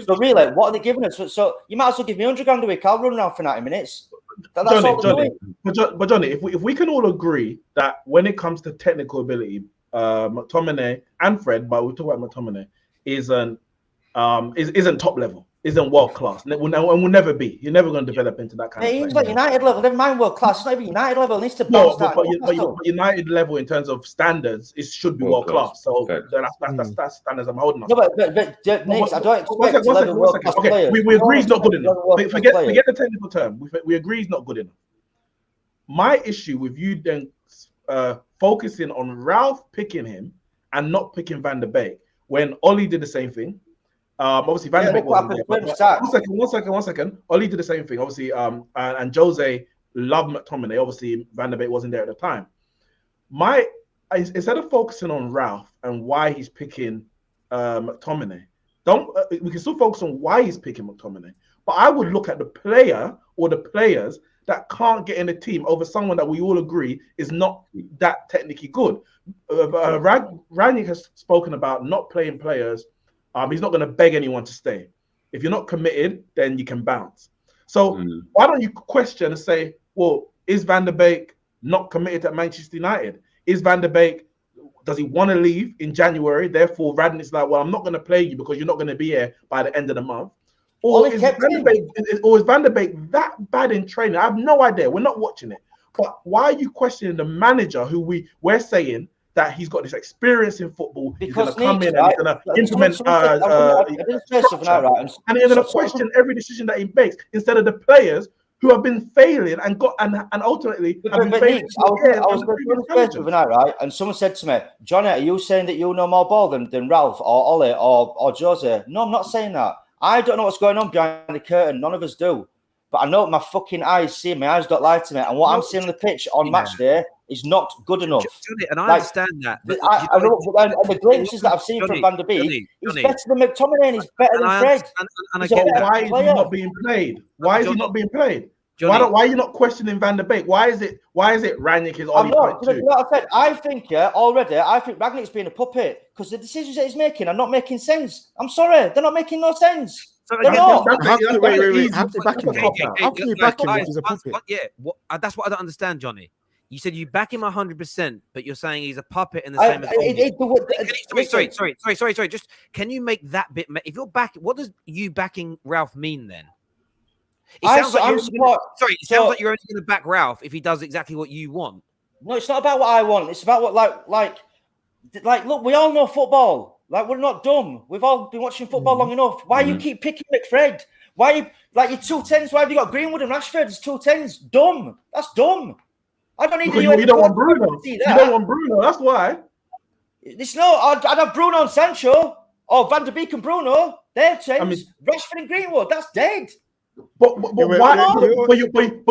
So really, what are they giving us? So you might as well give me $100 a week. I'll run around for 90 minutes. Johnny, but Johnny, if we can all agree that when it comes to technical ability, McTominay and Fred, but we'll talk about McTominay, isn't top level. Isn't world class, and will never be. You're never going to develop into that kind of he's like United level. Never mind world class. It's not even United level. It needs to bounce but United level in terms of standards, it should be world class. So that's standards I'm holding on. No, but Neeks, I don't expect world class players. We agree he's not good enough. Forget the technical term. We agree he's not good enough. My issue with you then focusing on Ralf picking him and not picking Van der Beek when Ole did the same thing. Obviously, Van der Beek wasn't there. One second. Ole did the same thing. Obviously, and Jose loved McTominay. Obviously, Van der Beek wasn't there at the time. Instead of focusing on Ralf and why he's picking McTominay, we can still focus on why he's picking McTominay. But I would look at the player or the players that can't get in the team over someone that we all agree is not that technically good. Rangnick has spoken about not playing players. He's not going to beg anyone to stay. If you're not committed, then you can bounce. So why don't you question and say, well, is Van der Beek not committed at Manchester United? Is Van der Beek, does he want to leave in January? Therefore, Rangnick's like, well, I'm not going to play you because you're not going to be here by the end of the month. Or is Van der Beek that bad in training? I have no idea. We're not watching it. But why are you questioning the manager who we're saying that he's got this experience in football? Because he's going to come in and he's going to implement and he's going to question every decision that he makes instead of the players who have been failing and ultimately have been failing. I was going to the overnight, right? And someone said to me, Jonny, are you saying that you know more ball than Ralf or Ole or Jose? No, I'm not saying that. I don't know what's going on behind the curtain. None of us do. but I know what my fucking eyes see. My eyes don't lie to me. And what I'm seeing on the pitch on match day is not good enough. Johnny, and I understand that. But I know, and the glimpses that I've seen from Van der Beek, he's better than McTominay and he's better than Fred. And why is he not being played? Why is he not being played? Why are you not questioning Van der Beek? Why is it Rangnick is on I think Rangnick's being a puppet because the decisions that he's making are not making sense. I'm sorry, they're not making no sense. They're not. How can you back him if he's a puppet? That's what I don't understand, Johnny. You said you back him 100%, but you're saying he's a puppet in the same as. Sorry. Just can you make that bit? If you're back, what does you backing Ralf mean then? It sounds like you're only going to back Ralf if he does exactly what you want. No, it's not about what I want. It's about what like. Look, we all know football. Like, we're not dumb. We've all been watching football long enough. Why you keep picking McFred? Why you your 210s? Why have you got Greenwood and Rashford as 210s? Dumb. That's dumb. I don't need you don't want Bruno. You don't want Bruno. That's why. It's no. I'd have Bruno and Sancho or Van der Beek and Bruno. They're 10s. Rashford and Greenwood. That's dead. But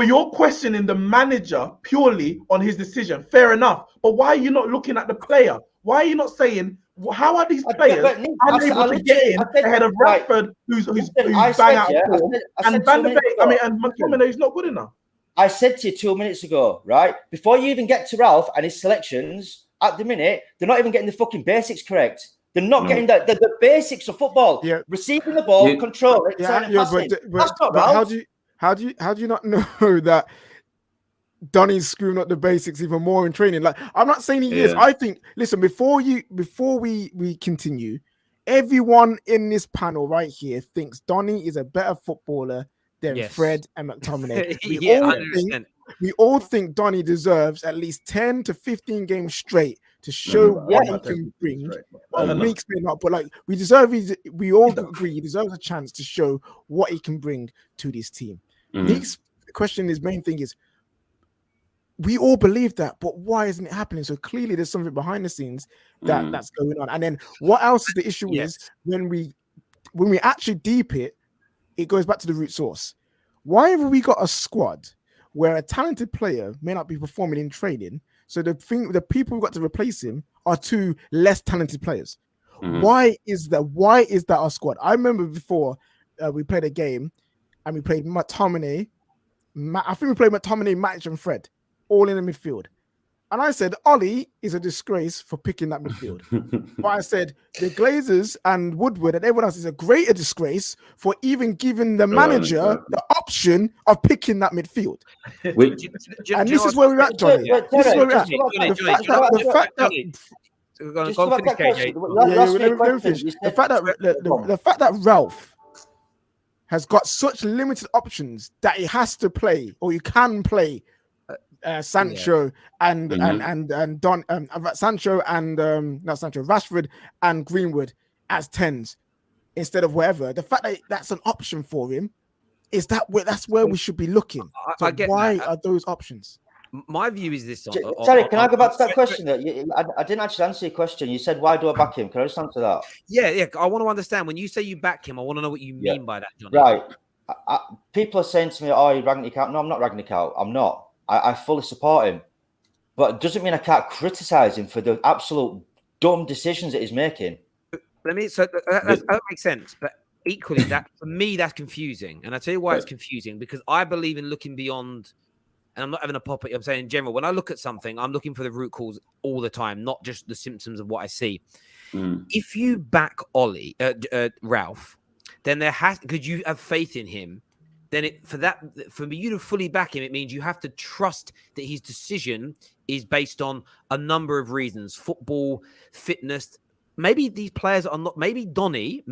you're questioning the manager purely on his decision. Fair enough. But why are you not looking at the player? Why are you not saying how are these players unable to get in ahead of Rashford, who's bang out of form, and Van der Beek? And McTominay is not good enough. I said to you 2 minutes ago, right? Before you even get to Ralf and his selections, at the minute, they're not even getting the fucking basics correct. They're not getting the basics of football. Yeah. Receiving the ball, control it, passing. That's not Ralf. How do you not know that Donny's screwing up the basics even more in training? Like, I'm not saying he is. I think, listen, before we continue, everyone in this panel right here thinks Donny is a better footballer than Fred and McTominay. We all think Donny deserves at least 10 to 15 games straight to show what he can bring. Meeks may not, but like we all agree he deserves a chance to show what he can bring to this team. Meeks' question, his main thing is, we all believe that, but why isn't it happening? So clearly there's something behind the scenes that's going on. And then what else is the issue is when we actually deep it goes back to the root source. Why have we got a squad where a talented player may not be performing in training? So the people who've got to replace him are two less talented players. Why is that? Why is that our squad? I remember before we played a game and we played McTominay. I think we played McTominay, Matic, and Fred all in the midfield. And I said, Ollie is a disgrace for picking that midfield. But I said, the Glazers and Woodward and everyone else is a greater disgrace for even giving the manager the option of picking that midfield. And this is where we're at, Johnny. This is where we're at. The fact that Ralf has got such limited options that he has to play, or you can play, Sancho and Rashford and Greenwood as 10s instead of whatever. The fact that that's an option for him is that's where we should be looking. So why are those options? My view is this. Sorry, can I go back to that question? I didn't actually answer your question. You said, why do I back him? Can I just answer that? Yeah. I want to understand. When you say you back him, I want to know what you mean by that, Johnny. Right. People are saying to me, oh, you Rangnick out. No, I'm not Rangnick out. I'm not. I fully support him. But it doesn't mean I can't criticize him for the absolute dumb decisions that he's making. That makes sense. But equally, that for me, that's confusing. And I'll tell you why it's confusing. Because I believe in looking beyond, and I'm not having a pop at you, I'm saying in general, when I look at something, I'm looking for the root cause all the time, not just the symptoms of what I see. If you back Ralf, then because you have faith in him, then for you to fully back him, it means you have to trust that his decision is based on a number of reasons: football, fitness. Maybe these players are not. Maybe Donny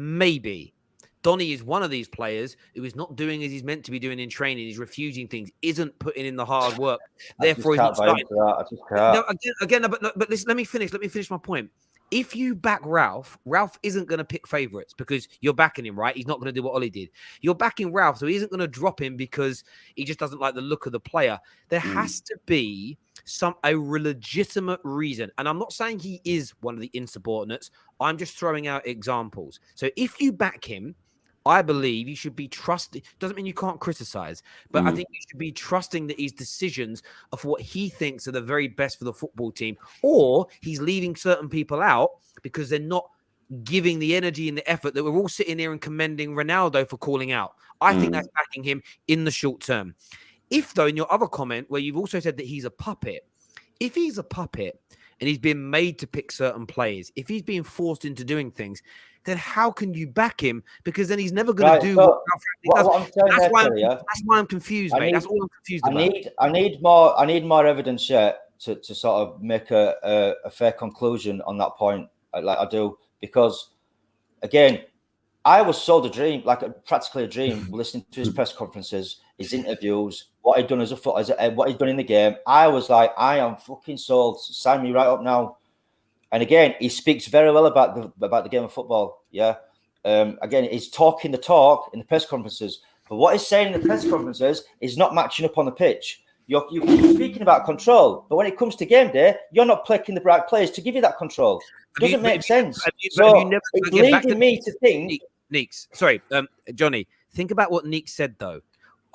is one of these players who is not doing as he's meant to be doing in training. He's refusing things, isn't putting in the hard work. Therefore, he's not starting. No, but listen, let me finish my point. If you back Ralf isn't going to pick favourites because you're backing him, right? He's not going to do what Ollie did. You're backing Ralf, so he isn't going to drop him because he just doesn't like the look of the player. There has to be a legitimate reason. And I'm not saying he is one of the insubordinates. I'm just throwing out examples. So if you back him, I believe you should be trusting. Doesn't mean you can't criticize, but I think you should be trusting that his decisions of what he thinks are the very best for the football team, or he's leaving certain people out because they're not giving the energy and the effort that we're all sitting here and commending Ronaldo for calling out. I think that's backing him in the short term. If, though, in your other comment, where you've also said that he's a puppet, if he's a puppet and he's been made to pick certain players, if he's being forced into doing things, then how can you back him? Because then he's never going to do what Ralf Rangnick does. That's why I'm confused, mate. That's all I'm confused about. I need more evidence yet to sort of make a fair conclusion on that point, like I do, because again, I was sold a dream, practically a dream, listening to his press conferences, his interviews, what he'd done what he'd done in the game. I was like, I am fucking sold. Sign me right up now. And again, he speaks very well about the game of football. Yeah. Again, he's talking the talk in the press conferences, but what he's saying in the press conferences is not matching up on the pitch. You're speaking about control, but when it comes to game day, you're not picking the right players to give you that control. It doesn't make sense. It's leading me to think. Neeks, sorry, Jonny, think about what Neeks said, though.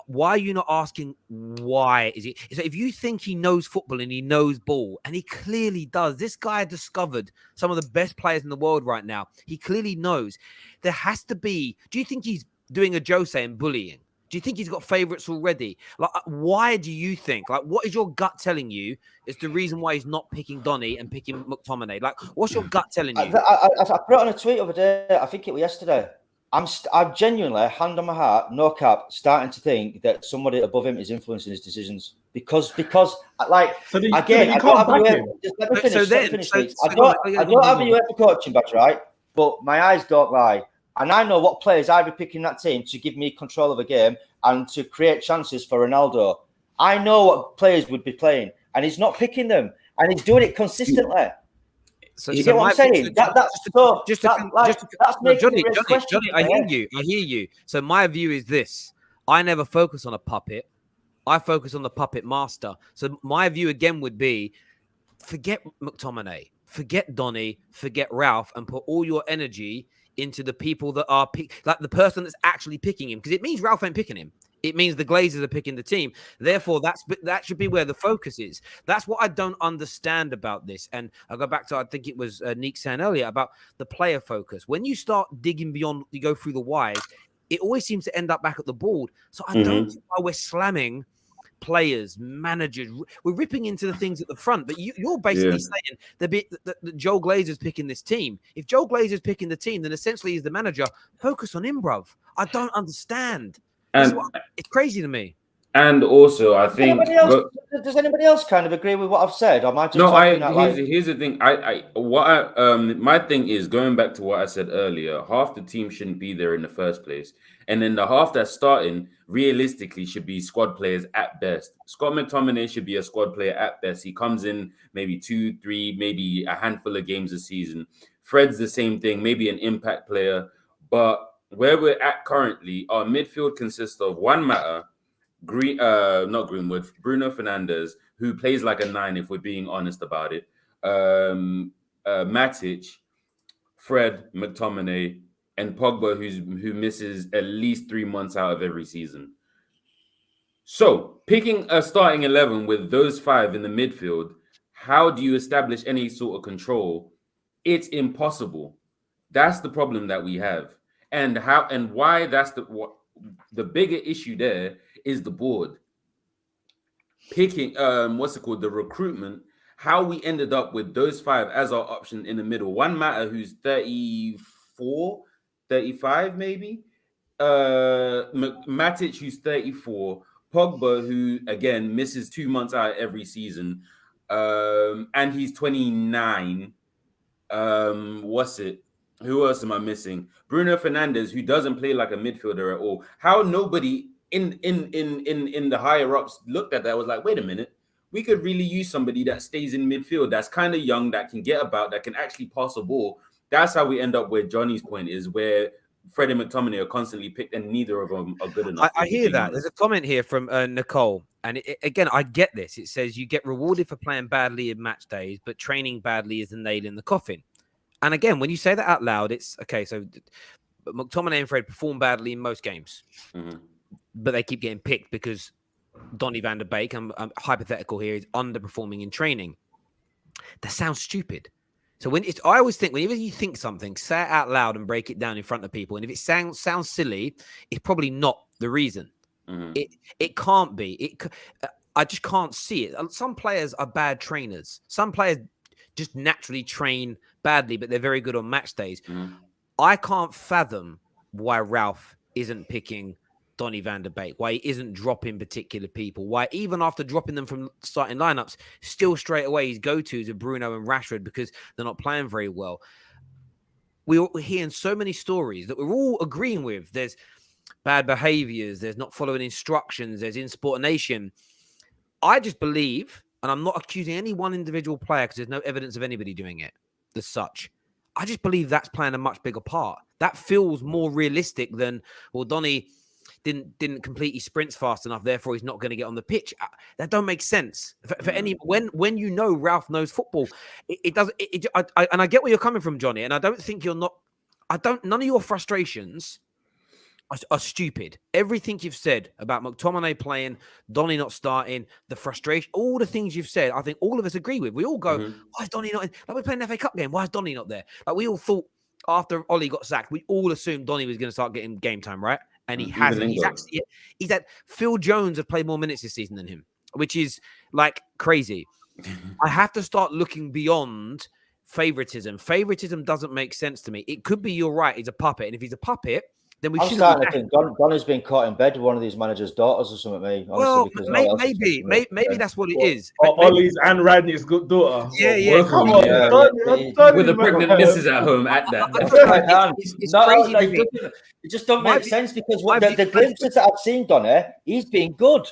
Why are you not asking why is he? So if you think he knows football and he knows ball, and he clearly does, this guy discovered some of the best players in the world right now. He clearly knows. There has to be. Do you think he's doing a Jose and bullying? Do you think he's got favorites already? Like, why do you think? Like, what is your gut telling you is the reason why he's not picking Donny and picking McTominay? Like, what's your gut telling you? I put it on a tweet over there. I think it was yesterday. I'm genuinely, hand on my heart, no cap, starting to think that somebody above him is influencing his decisions because like, so again, I don't have a UEFA coaching badge, right? But my eyes don't lie. And I know what players I'd be picking that team to give me control of a game and to create chances for Ronaldo. I know what players would be playing, and he's not picking them, and he's doing it consistently. So, you get what I'm saying? Jonny, I hear you. So my view is this: I never focus on a puppet. I focus on the puppet master. So my view again would be: forget McTominay, forget Donny, forget Ralf, and put all your energy into the people that are like the person that's actually picking him, because it means Ralf ain't picking him. It means the Glazers are picking the team. Therefore, that should be where the focus is. That's what I don't understand about this. And I'll go back to, I think it was Neek saying earlier about the player focus. When you start digging beyond, you go through the whys, it always seems to end up back at the board. So I don't see why we're slamming players, managers. We're ripping into the things at the front. But you're basically saying that Joe Glazer's picking this team. If Joe Glazer's picking the team, then essentially he's the manager. Focus on him, bruv. I don't understand. It's crazy to me. And also, I think does anybody else kind of agree with what I've said? Or am I just here's the thing. My thing is going back to what I said earlier. Half the team shouldn't be there in the first place, and then the half that's starting realistically should be squad players at best. Scott McTominay should be a squad player at best. He comes in maybe 2, 3, maybe a handful of games a season. Fred's the same thing, maybe an impact player, but where we're at currently, our midfield consists of Juan Mata, not Greenwood, Bruno Fernandes, who plays like a 9 if we're being honest about it. Matic, Fred, McTominay, and Pogba, who misses at least 3 months out of every season. So picking a starting 11 with those 5 in the midfield, how do you establish any sort of control? It's impossible. That's the problem that we have. And why that's the bigger issue there is the board picking the recruitment, how we ended up with those 5 as our option in the middle. One Mata who's 34, 35 maybe, Matic who's 34, Pogba who again misses 2 months out every season, and he's 29. Who else am I missing? Bruno Fernandes, who doesn't play like a midfielder at all. How nobody in the higher ups looked at that was like, wait a minute, we could really use somebody that stays in midfield, that's kind of young, that can get about, that can actually pass a ball. That's how we end up where Johnny's point is, where Fred and McTominay are constantly picked, and neither of them are good enough. I hear that. There's a comment here from Nicole, and again, I get this. It says you get rewarded for playing badly in match days, but training badly is the nail in the coffin. And again, when you say that out loud, it's okay. So But McTominay and Fred perform badly in most games, but they keep getting picked because Donny van der Beek, I'm hypothetical here, is underperforming in training. That sounds stupid. So I always think whenever you think something, say it out loud and break it down in front of people. And if it sounds silly, it's probably not the reason. It can't be. I just can't see it. Some players are bad trainers. Some players just naturally train badly, but they're very good on match days. I can't fathom why Ralf isn't picking Donny van der Beek, why he isn't dropping particular people, why even after dropping them from starting lineups, still straight away his go-tos are Bruno and Rashford because they're not playing very well. We're hearing so many stories that we're all agreeing with. There's bad behaviors, there's not following instructions, there's insubordination. I just believe, and I'm not accusing any one individual player because there's no evidence of anybody doing it as such. I just believe that's playing a much bigger part. That feels more realistic than, well, Donny didn't complete his sprints fast enough, therefore he's not going to get on the pitch. That don't make sense for any. When you know Ralf knows football, it does. And I get where you're coming from, Jonny. And I don't think you're not. None of your frustrations are stupid. Everything you've said about McTominay playing, Donny not starting, the frustration, all the things you've said, I think all of us agree with. We all go, why is Donny not in? Like we're playing an FA Cup game. Why is Donny not there? Like we all thought after Ole got sacked, we all assumed Donny was going to start getting game time, right? And he hasn't. He's had Phil Jones have played more minutes this season than him, which is like crazy. I have to start looking beyond favoritism. Favoritism doesn't make sense to me. It could be you're right. He's a puppet. And if he's a puppet, then we should. I think Donny's been caught in bed with one of these managers' daughters or something. Honestly, well, maybe that's what it is. Ollie's and Rangnick's good daughter. Yeah. Come on, with the pregnant missus at home at that. It's crazy. It just don't make sense because the glimpses that I've seen, Donny, he's been good.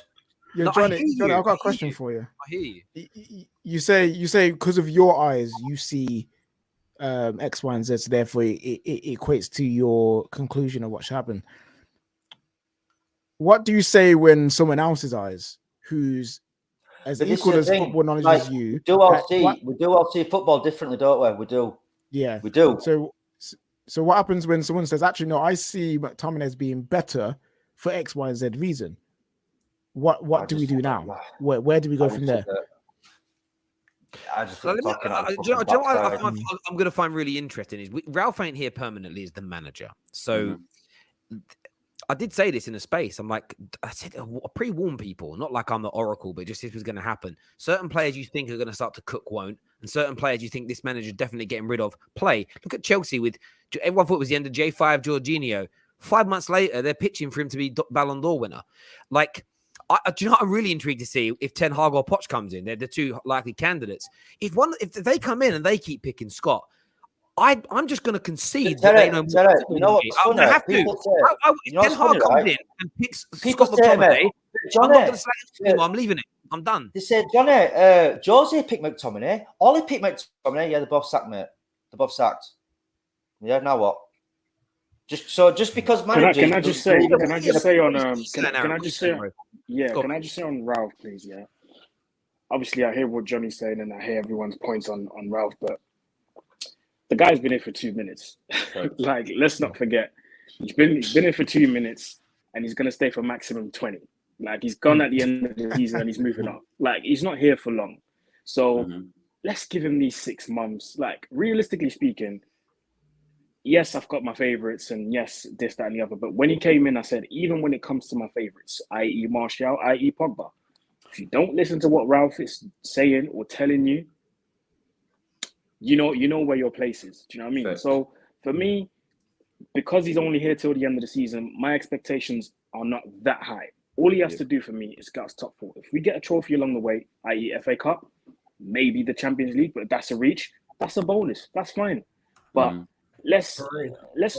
Yeah, Jonny, I've got a question for you. I hear you. You say because of your eyes, you see X, Y, and Z, so therefore it equates to your conclusion of what should happen. What do you say when someone else's eyes, who's as equal as football knowledge as you, we do all see football differently, don't we? We do. Yeah, we do. So what happens when someone says, actually, no, I see McTominay as being better for X, Y, and Z reason? What do we do now? Where do we go from there? I just I'm going to find really interesting is Ralf ain't here permanently as the manager. So I did say this in a space. I said, pre-warn people, not like I'm the oracle, but just this was going to happen. Certain players you think are going to start to cook won't, and certain players you think this manager is definitely getting rid of play. Look at Chelsea with everyone thought it was the end of J5 Jorginho. 5 months later, they're pitching for him to be Ballon d'Or winner. Like, do you know what I'm really intrigued to see if Ten Hag or Poch comes in? They're the two likely candidates. If they come in and they keep picking Scott, I'm just going to concede that they know more. You know what? I'm going to have to. Ten Hag comes in and picks Scott McTominay. I'm not going to say anymore. I'm leaving it. I'm done. They said, Jonny, Jose picked McTominay. Ole picked McTominay. Yeah, they're both sacked, mate. They're both sacked. Yeah, now what? Just because managers. Can I just say on Ralf, please? Yeah. Obviously, I hear what Jonny's saying and I hear everyone's points on Ralf, but the guy's been here for 2 minutes. Like, let's not forget, he's been here for 2 minutes and he's going to stay for maximum 20. Like, he's gone at the end of the season and he's moving up. Like, he's not here for long. So let's give him these 6 months. Like, realistically speaking, yes, I've got my favorites and yes, this, that, and the other. But when he came in, I said, even when it comes to my favorites, i.e. Martial, i.e. Pogba, if you don't listen to what Ralf is saying or telling you, you know where your place is. Do you know what I mean? Fair. So for me, because he's only here till the end of the season, my expectations are not that high. All he has to do for me is get us top 4. If we get a trophy along the way, i.e. FA Cup, maybe the Champions League, but that's a reach. That's a bonus. That's fine. But let's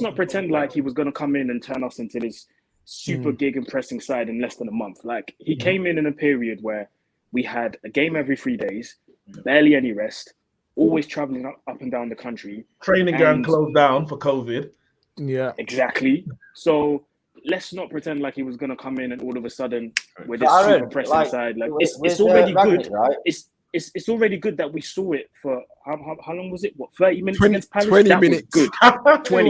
not pretend like he was going to come in and turn us into this super gig and pressing side in less than a month. Like, he came in a period where we had a game every 3 days, barely any rest, always traveling up and down the country. Training ground closed down for COVID. Yeah, exactly. So let's not pretend like he was going to come in and all of a sudden with this super pressing side. Like, it's already good. Right? it's already good that we saw it for how long was it? What, 30 minutes 20 against Palace? 20 That minutes. was good. 20.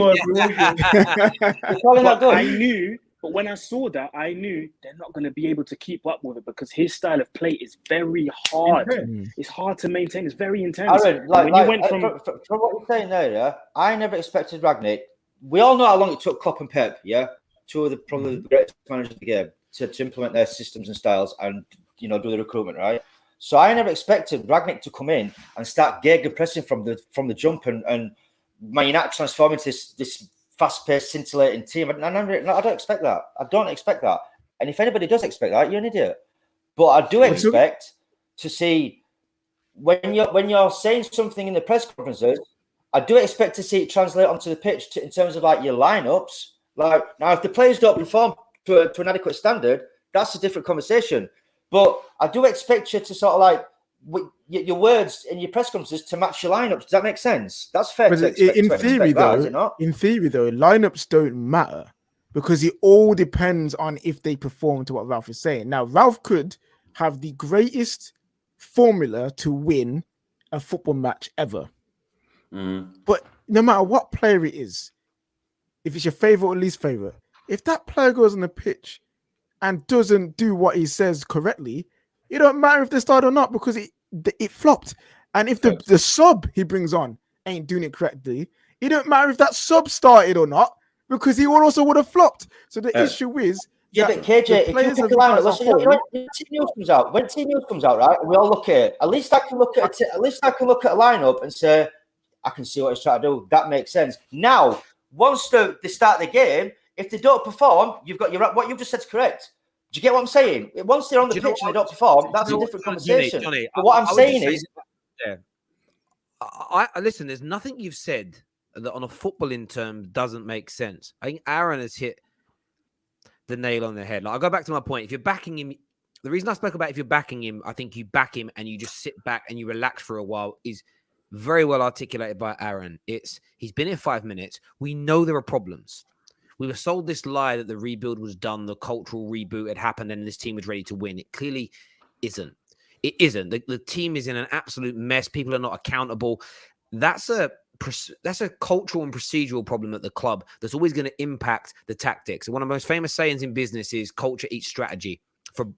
It's probably not But good. I knew, but when I saw that, I knew they're not going to be able to keep up with it because his style of play is very hard. It's hard to maintain. It's very intense. Aaron, when you went from what you're saying there, yeah, I never expected Rangnick. We all know how long it took Klopp and Pep, yeah, two of the probably the greatest managers of the game, to implement their systems and styles and do the recruitment, right? So I never expected Rangnick to come in and start gegenpressing from the jump and Man United transform into this fast-paced, scintillating team. I don't expect that. I don't expect that. And if anybody does expect that, you're an idiot. But I do expect to see when you're saying something in the press conferences, I do expect to see it translate onto the pitch in terms of like your lineups. Like now, if the players don't perform to an adequate standard, that's a different conversation. But I do expect you to sort of like your words in your press conferences to match your lineups. Does that make sense? That's fair. But in theory, though, lineups don't matter because it all depends on if they perform to what Ralf is saying. Now, Ralf could have the greatest formula to win a football match ever. But no matter what player it is, if it's your favorite or least favorite, if that player goes on the pitch and doesn't do what he says correctly, it don't matter if they start or not because it flopped. And if the sub he brings on ain't doing it correctly, it don't matter if that sub started or not because he also would have flopped. So the issue is, but KJ, if you pick a lineup, when team news comes out, right, and we all look at it. At least I can look at a lineup and say, I can see what he's trying to do. That makes sense. Now, once they start the game, if they don't perform, you've got what you've just said is correct. Do you get what I'm saying? Once they're on the pitch and they don't perform, that's a different conversation. Jonny, but what I'm saying is, I listen. There's nothing you've said that on a footballing term doesn't make sense. I think Aaron has hit the nail on the head. Like, I'll go back to my point. If you're backing him, the reason I spoke about if you're backing him, I think you back him and you just sit back and you relax for a while is very well articulated by Aaron. He's been here 5 minutes. We know there are problems. We were sold this lie that the rebuild was done, the cultural reboot had happened, and this team was ready to win. It clearly isn't. It isn't. The team is in an absolute mess. People are not accountable. That's a cultural and procedural problem at the club that's always going to impact the tactics. One of the most famous sayings in business is culture eats strategy for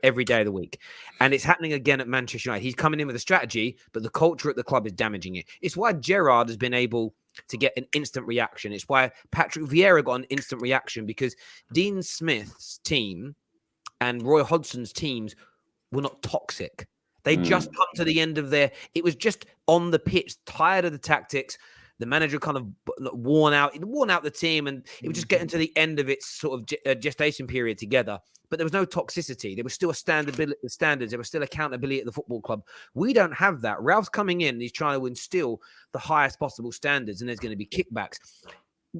every day of the week. And it's happening again at Manchester United. He's coming in with a strategy, but the culture at the club is damaging it. It's why Gerrard has been able to get an instant reaction. It's why Patrick Vieira got an instant reaction because Dean Smith's team and Roy Hodgson's teams were not toxic. They just come to the end of it was just on the pitch, tired of the tactics. The manager kind of worn out the team, and it was just getting to the end of its sort of gestation period together. But there was no toxicity. There was still standards. There was still accountability at the football club. We don't have that. Ralph's coming in and he's trying to instill the highest possible standards, and there's going to be kickbacks.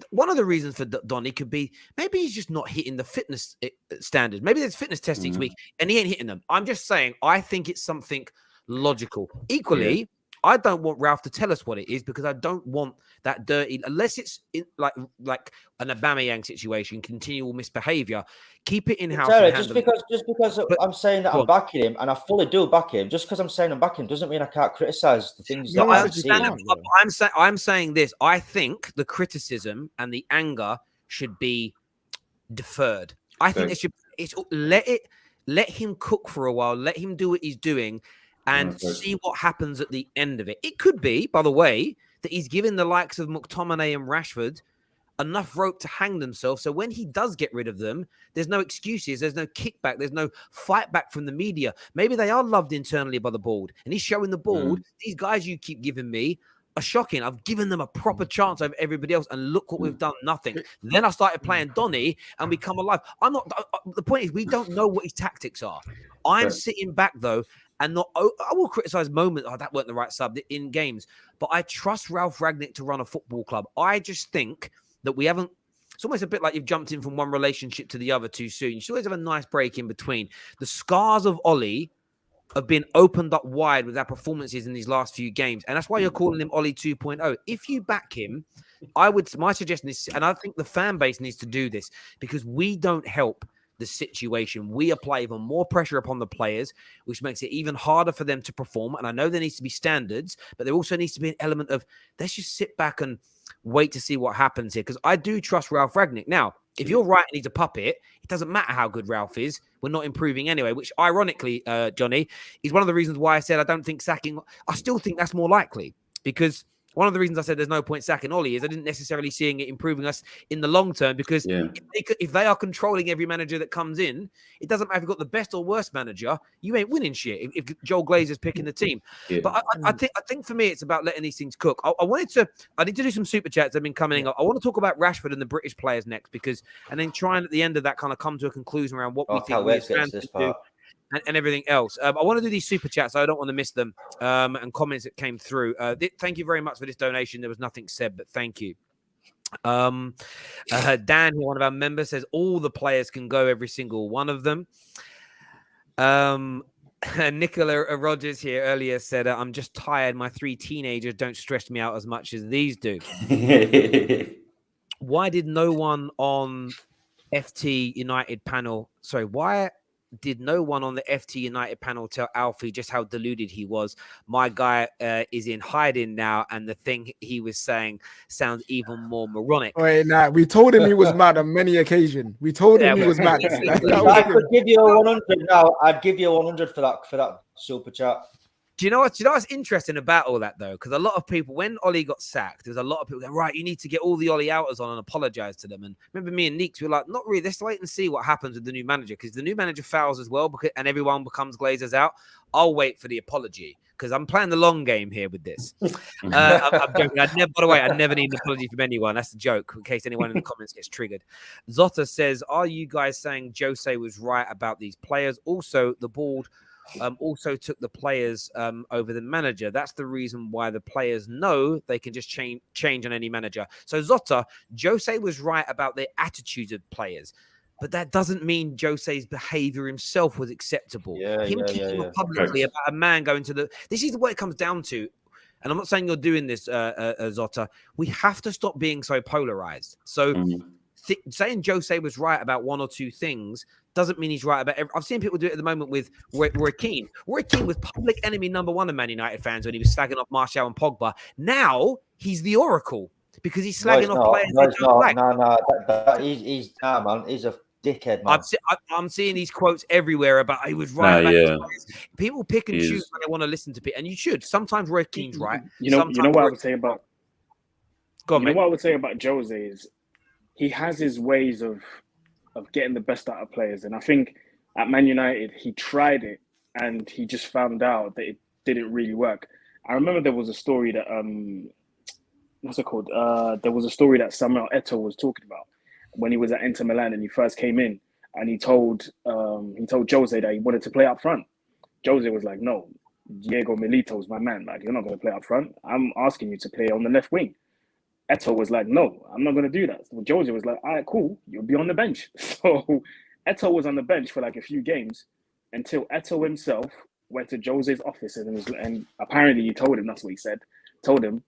One of the reasons for Donny could be maybe he's just not hitting the fitness standards. Maybe there's fitness tests each week and he ain't hitting them. I'm just saying, I think it's something logical. Equally, I don't want Ralf to tell us what it is because I don't want that dirty, unless it's like an Aubameyang situation, continual misbehavior. Keep it in house. Just because I'm saying that I'm backing him, and I fully do back him. Just because I'm saying I'm backing him doesn't mean I can't criticize the things that I'm seeing. I'm saying this. I think the criticism and the anger should be deferred. I think let him cook for a while. Let him do what he's doing. And see what happens at the end of it. It could be, by the way, that he's given the likes of McTominay and Rashford enough rope to hang themselves. So when he does get rid of them, there's no excuses. There's no kickback. There's no fight back from the media. Maybe they are loved internally by the board. And he's showing the board, these guys you keep giving me are shocking. I've given them a proper chance over everybody else. And look what we've done. Nothing. Then I started playing Donny and we come alive. The point is, we don't know what his tactics are. I'm sitting back, though, and I will criticize moments. Oh, that weren't the right sub in games. But I trust Ralf Rangnick to run a football club. I just think that we haven't. It's almost a bit like you've jumped in from one relationship to the other too soon. You should always have a nice break in between. The scars of Ole have been opened up wide with our performances in these last few games. And that's why you're calling him Ole 2.0. If you back him, my suggestion is, and I think the fan base needs to do this because we don't help the situation. We apply even more pressure upon the players, which makes it even harder for them to perform. And I know there needs to be standards, but there also needs to be an element of let's just sit back and wait to see what happens here. Because I do trust Ralf Rangnick. Now, if you're right and he's a puppet, it doesn't matter how good Ralf is. We're not improving anyway, which ironically, Jonny, is one of the reasons why I said I don't think sacking. I still think that's more likely because one of the reasons I said there's no point sacking Ole is I didn't necessarily seeing it improving us in the long term because if they are controlling every manager that comes in, it doesn't matter if you've got the best or worst manager, you ain't winning shit if Joel Glazer's picking the team. Yeah. But I think for me, it's about letting these things cook. I need to do some super chats that have been coming in. I want to talk about Rashford and the British players next and then try and at the end of that kind of come to a conclusion around what we think we stand to do. And everything else. I want to do these super chats. So I don't want to miss them and comments that came through. Thank you very much for this donation. There was nothing said, but thank you. Dan, one of our members, says all the players can go, every single one of them. Nicola Rogers here earlier said, I'm just tired. My 3 teenagers don't stress me out as much as these do. Why did no one on FT United panel... Sorry, why... Did no one on the FT United panel tell Alfie just how deluded he was? My guy is in hiding now, and the thing he was saying sounds even more moronic. Wait, nah, we told him he was mad on many occasions. We told him he was mad. I could give you a 100 now. I'd give you a 100 for that super chat. Do you know what's interesting about all that, though? Because a lot of people, when Ole got sacked, there's a lot of people going, right, you need to get all the Ole outers on and apologize to them. And remember me and Neeks, we were like, not really. Let's wait and see what happens with the new manager. Because the new manager fouls as well, and everyone becomes Glazers out. I'll wait for the apology because I'm playing the long game here with this. I'm joking. By the way, I never need an apology from anyone. That's a joke in case anyone in the comments gets triggered. Zota says, are you guys saying Jose was right about these players? Also, the board... also took the players over the manager. That's the reason why the players know they can just change on any manager. So Zota, Jose was right about the attitudes of players, but that doesn't mean Jose's behavior himself was acceptable. Publicly about a man going to this is what it comes down to. And I'm not saying you're doing this, Zota. We have to stop being so polarized. So saying Jose was right about 1 or 2 things doesn't mean he's right about everything. I've seen people do it at the moment with Roy Keane. Roy Keane was public enemy #1 of Man United fans when he was slagging off Martial and Pogba. Now he's the oracle because he's slagging off players. He's a dickhead, man. I'm seeing these quotes everywhere about he was right about players. People pick and choose when they want to listen to people, and you should. Sometimes Roy Keane's right. You know what I would say about. What I would say about Jose is he has his ways of getting the best out of players. And I think at Man United, he tried it and he just found out that it didn't really work. I remember there was a story that, what's it called? There was a story that Samuel Eto'o was talking about when he was at Inter Milan and he first came in and he told Jose that he wanted to play up front. Jose was like, no, Diego Milito's my man. Like, you're not going to play up front. I'm asking you to play on the left wing. Eto'o was like, no, I'm not going to do that. So Jose was like, all right, cool, you'll be on the bench. So Eto'o was on the bench for like a few games until Eto'o himself went to Jose's office and apparently he told him, that's what he said, told him,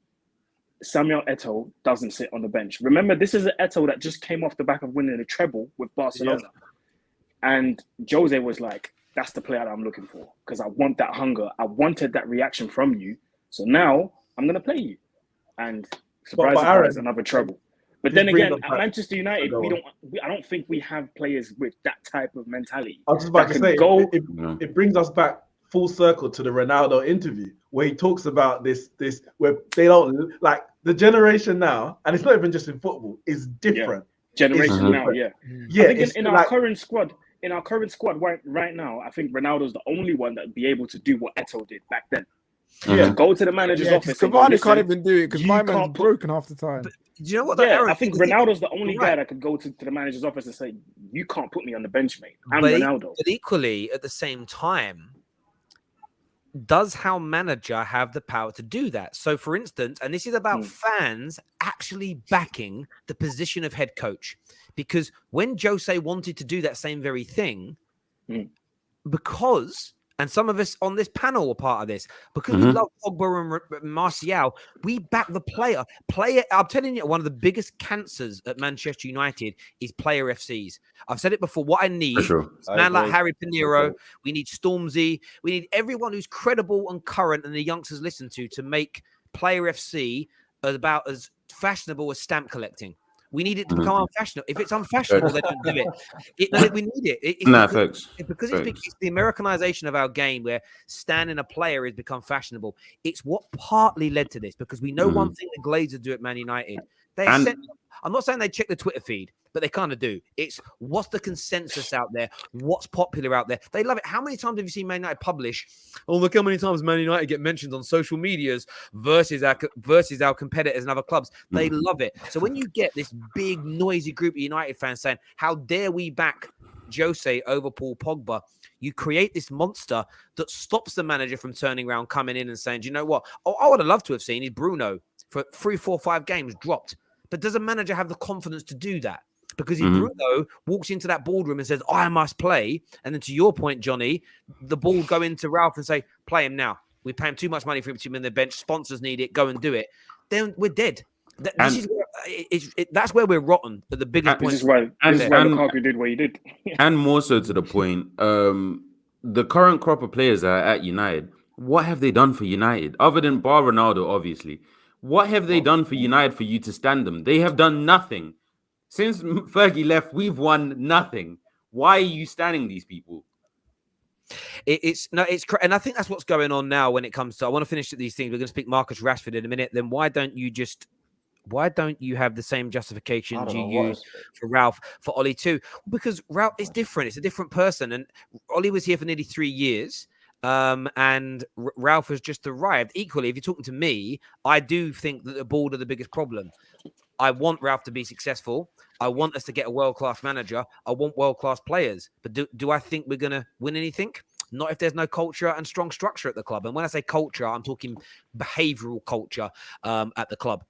Samuel Eto'o doesn't sit on the bench. Remember, this is an Eto'o that just came off the back of winning a treble with Barcelona. Yeah. And Jose was like, that's the player that I'm looking for because I want that hunger. I wanted that reaction from you. So now I'm going to play you. And surprise, another trouble. But then again, at Manchester United, I don't think we have players with that type of mentality. I was just about to say, it brings us back full circle to the Ronaldo interview where he talks about this where they don't like the generation now, and it's not even just in football, is different. Yeah. Generation now, I think in our current squad right now, I think Ronaldo's the only one that would be able to do what Eto'o did back then. Yeah, go to the manager's office. Cavani can't even do it because my man's broken half the time. But do you know what? I think Ronaldo's the only guy that could go to the manager's office and say, "You can't put me on the bench, mate. I'm Ronaldo." But equally, at the same time, does our manager have the power to do that? So, for instance, and this is about fans actually backing the position of head coach, because when Jose wanted to do that same very thing, because And some of us on this panel were part of this because we love Pogba and Martial. We back the player. I'm telling you, one of the biggest cancers at Manchester United is player FCs. I've said it before. What I need is a man like Harry Pinero. We need Stormzy. We need everyone who's credible and current and the youngsters listen to make player FC about as fashionable as stamp collecting. We need it to become unfashionable. If it's unfashionable, they don't do it. We need it. It's because it's the Americanization of our game where standing a player has become fashionable. It's what partly led to this because we know one thing the Glazers do at Man United. I'm not saying they check the Twitter feed, but they kind of do. It's what's the consensus out there? What's popular out there? They love it. How many times have you seen Man United publish? Oh, look how many times Man United get mentioned on social medias versus our competitors and other clubs. They love it. So when you get this big noisy group of United fans saying, "How dare we back Jose over Paul Pogba?" You create this monster that stops the manager from turning around, coming in and saying, "Do you know what? Oh, I would have loved to have seen is Bruno for 3, 4, 5 games dropped." But does a manager have the confidence to do that? Because if Bruno walks into that boardroom and says, "I must play," and then to your point, Jonny, the ball go into Ralf and say, "Play him now. We pay him too much money for him to be on the bench. Sponsors need it. Go and do it." Then we're dead. That's where we're rotten. At the biggest point. This is why Lukaku did what he did. And more so to the point, the current crop of players that are at United, what have they done for United other than bar Ronaldo? Obviously, what have they done for United for you to stand them? They have done nothing. Since Fergie left, we've won nothing. Why are you standing these people? And I think that's what's going on now when it comes to. I want to finish these things. We're going to speak Marcus Rashford in a minute. Then why don't you have the same justifications you use for Ralf, for Ole too? Because Ralf is different. It's a different person. And Ole was here for nearly 3 years. And Ralf has just arrived. Equally, if you're talking to me, I do think that the board are the biggest problem. I want Ralf to be successful. I want us to get a world-class manager. I want world-class players. But do I think we're going to win anything? Not if there's no culture and strong structure at the club. And when I say culture, I'm talking behavioural culture at the club.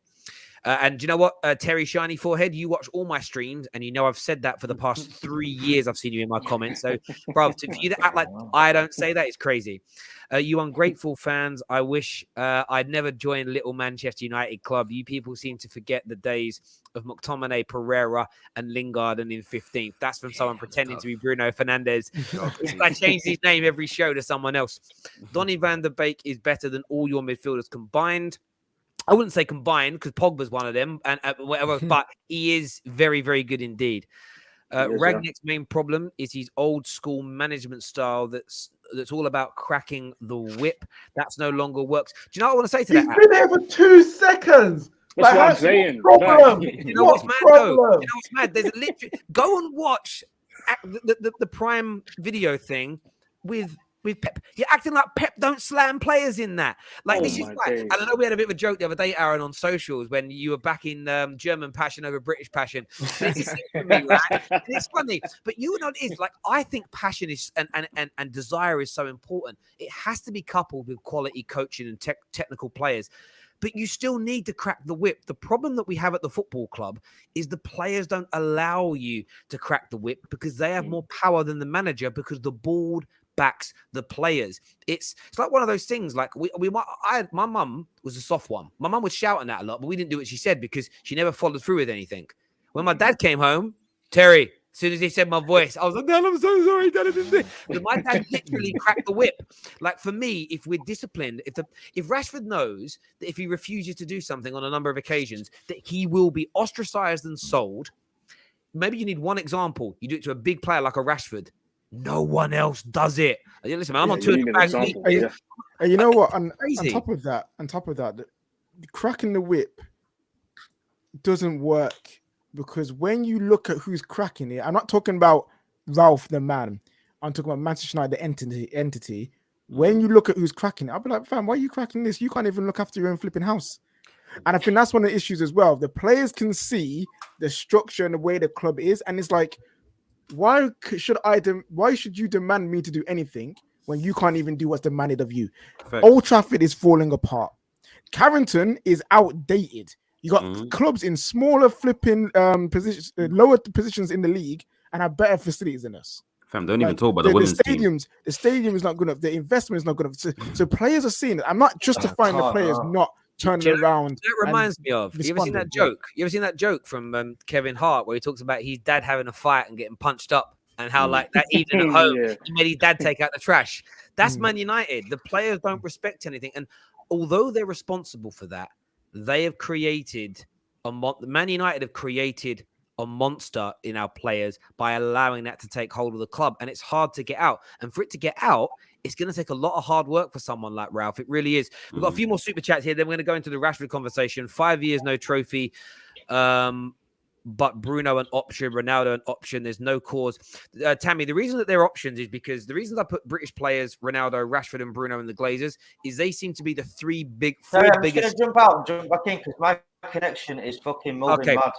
And do you know what, Terry Shiny Forehead, you watch all my streams, and you know I've said that for the past 3 years. I've seen you in my comments. So, bro, for you to act like I don't say that is crazy. You ungrateful fans, I wish I'd never joined Little Manchester United Club. You people seem to forget the days of McTominay, Pereira, and Lingard and in 15th. That's from someone pretending to be Bruno Fernandes. I change his name every show to someone else. Donny van der Beek is better than all your midfielders combined. I wouldn't say combined because Pogba's one of them, and whatever. But he is very, very good indeed. Rangnick's main problem is his old school management style. That's all about cracking the whip. That's no longer works. Do you know what I want to say to that? He's been there for 2 seconds. That's what I'm saying. You know what's mad though? You know what's mad? There's literally go and watch the Prime Video thing with Pep. You're acting like Pep don't slam players in that. Like this is like, and I know we had a bit of a joke the other day, Aaron, on socials when you were backing German passion over British passion. It's funny, but you know what it is. Like I think passion is and desire is so important. It has to be coupled with quality coaching and technical players. But you still need to crack the whip. The problem that we have at the football club is the players don't allow you to crack the whip because they have more power than the manager because the board backs the players. It's like one of those things. Like my mum was a soft one. My mum was shouting that a lot, but we didn't do what she said because she never followed through with anything. When my dad came home, Terry, as soon as he said my voice, I was like, "Dad, I'm so sorry, Dad, I didn't do it." But my dad literally cracked the whip. Like for me, if we're disciplined, if Rashford knows that if he refuses to do something on a number of occasions, that he will be ostracized and sold. Maybe you need one example. You do it to a big player like a Rashford. No one else does it. Listen, man, I'm not too bad. And you know what? On top of that, cracking the whip doesn't work because when you look at who's cracking it, I'm not talking about Ralf the man. I'm talking about Manchester United the entity. When you look at who's cracking it, I'll be like, fam, why are you cracking this? You can't even look after your own flipping house. And I think that's one of the issues as well. The players can see the structure and the way the club is, and it's like, why should you demand me to do anything when you can't even do what's demanded of you? Perfect. Old Trafford is falling apart. Carrington is outdated. You got clubs in smaller flipping positions, lower positions in the league, and have better facilities than us. Fam, don't even Like, talk about the women's team. The stadium is not good enough. The investment is not good enough. So players are seeing it. I'm not justifying the players not turning around. That reminds me of. You ever seen that joke? Yeah. You ever seen that joke from Kevin Hart where he talks about his dad having a fight and getting punched up, and how like that evening at home he made his dad take out the trash. That's Man United. The players don't respect anything, and although they're responsible for that, they have created Man United have created a monster in our players by allowing that to take hold of the club, and it's hard to get out. And for it to get out, it's going to take a lot of hard work for someone like Ralf. It really is. We've got a few more super chats here. Then we're going to go into the Rashford conversation. 5 years, no trophy. But Bruno an option, Ronaldo an option. There's no cause. Tammy, the reason that they're options is because the reasons I put British players, Ronaldo, Rashford, and Bruno in the Glazers is they seem to be the three biggest. I'm just going to jump out and jump back in because my connection is fucking moving mad.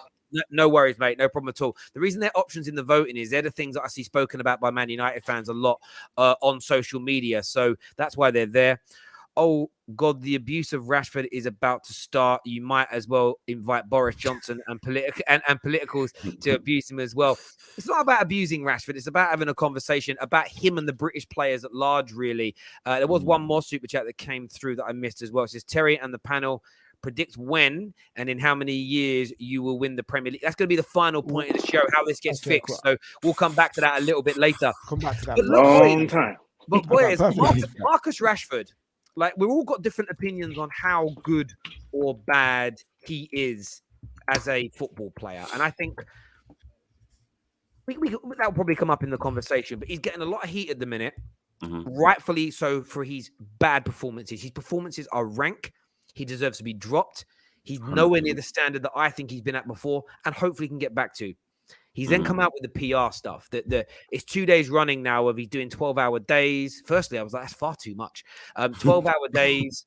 No worries, mate. No problem at all. The reason they're options in the voting is they're the things that I see spoken about by Man United fans a lot on social media. So that's why they're there. Oh, God, the abuse of Rashford is about to start. You might as well invite Boris Johnson and politicals to abuse him as well. It's not about abusing Rashford. It's about having a conversation about him and the British players at large, really. There was one more super chat that came through that I missed as well. It says, Terry and the panel predict when and in how many years you will win the Premier League. That's going to be the final point of the show, how this gets fixed. So we'll come back to that a little bit later. Come back to that. Long time. But boys, Marcus Rashford, like we've all got different opinions on how good or bad he is as a football player. And I think that'll probably come up in the conversation, but he's getting a lot of heat at the minute, rightfully so for his bad performances. His performances are rank. He deserves to be dropped. He's nowhere near the standard that I think he's been at before, and hopefully can get back to. He's then come out with the PR stuff. It's 2 days running now of he's doing 12-hour days. Firstly, I was like, that's far too much. 12-hour days,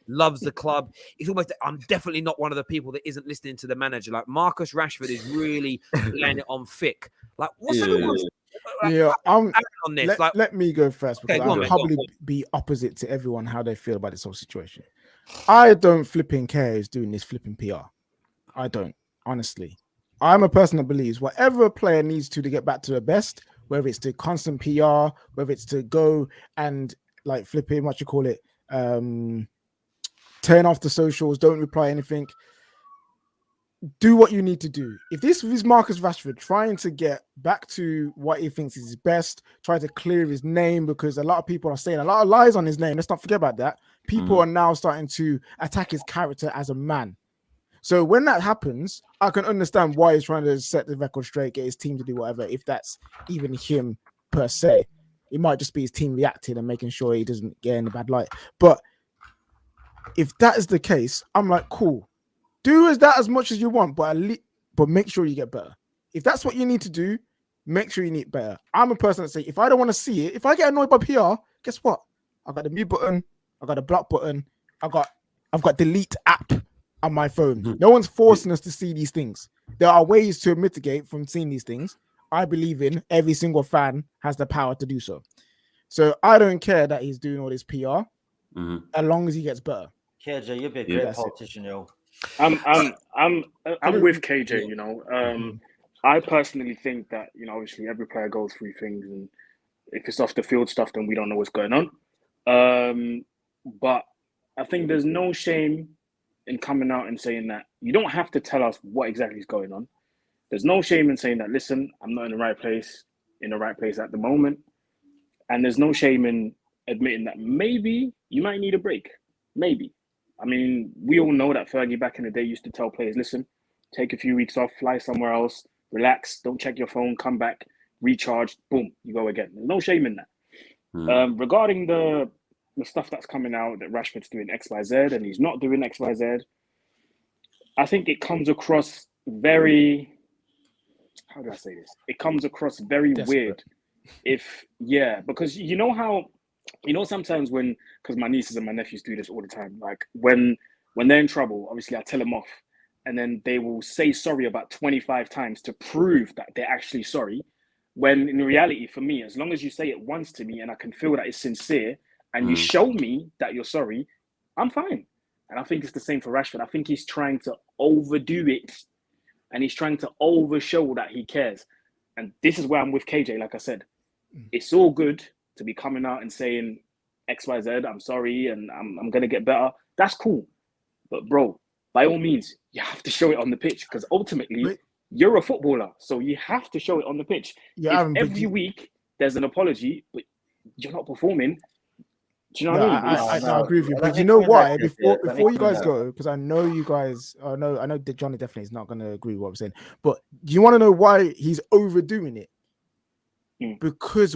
loves the club. It's almost, I'm definitely not one of the people that isn't listening to the manager. Like Marcus Rashford is really laying it on thick. Like, what's everyone's on this? Let me go first because I'll probably be opposite to everyone how they feel about this whole situation. I don't flipping care who's doing this flipping PR. I don't, honestly. I'm a person that believes whatever a player needs to get back to their best, whether it's the constant PR, whether it's to go and like flipping, what you call it, turn off the socials, don't reply anything. Do what you need to do. If this is Marcus Rashford trying to get back to what he thinks is his best, try to clear his name, because a lot of people are saying a lot of lies on his name. Let's not forget about that. People are now starting to attack his character as a man. So when that happens, I can understand why he's trying to set the record straight, get his team to do whatever, if that's even him per se. It might just be his team reacting and making sure he doesn't get in a bad light. But if that is the case, I'm like, cool. Do that as much as you want, but make sure you get better. If that's what you need to do, make sure you need better. I'm a person that say, if I don't want to see it, if I get annoyed by PR, guess what? I got the mute button, I got the block button, I've got delete app on my phone. No one's forcing us to see these things. There are ways to mitigate from seeing these things. I believe in every single fan has the power to do so. So I don't care that he's doing all this PR, as long as he gets better. KJ, you'll be a great politician, yo. I'm with KJ. You know, I personally think that obviously every player goes through things, and if it's off the field stuff, then we don't know what's going on. But I think there's no shame in coming out and saying that. You don't have to tell us what exactly is going on. There's no shame in saying that, listen, I'm not in the right place at the moment. And there's no shame in admitting that maybe you might need a break. Maybe. I mean, we all know that Fergie back in the day used to tell players, listen, take a few weeks off, fly somewhere else, relax, don't check your phone, come back, recharge, boom, you go again. There's no shame in that. Regarding the stuff that's coming out that Rashford's doing X, Y, Z and he's not doing X, Y, Z, I think it comes across very, how do I say this? It comes across very weird. Because sometimes because my nieces and my nephews do this all the time, like when they're in trouble, obviously I tell them off and then they will say sorry about 25 times to prove that they're actually sorry. When in reality, for me, as long as you say it once to me and I can feel that it's sincere and you show me that you're sorry, I'm fine. And I think it's the same for Rashford. I think he's trying to overdo it and he's trying to overshow that he cares. And this is where I'm with KJ, like I said. it's all good to be coming out and saying XYZ, I'm sorry, and I'm gonna get better. That's cool. But bro, by all means, you have to show it on the pitch because ultimately you're a footballer, so you have to show it on the pitch. Yeah, if every week there's an apology, but you're not performing. Do you know what I mean? I agree with you, but you know why? Before you guys go, because I know you guys. I know that Jonny definitely is not going to agree with what I'm saying. But do you want to know why he's overdoing it? Because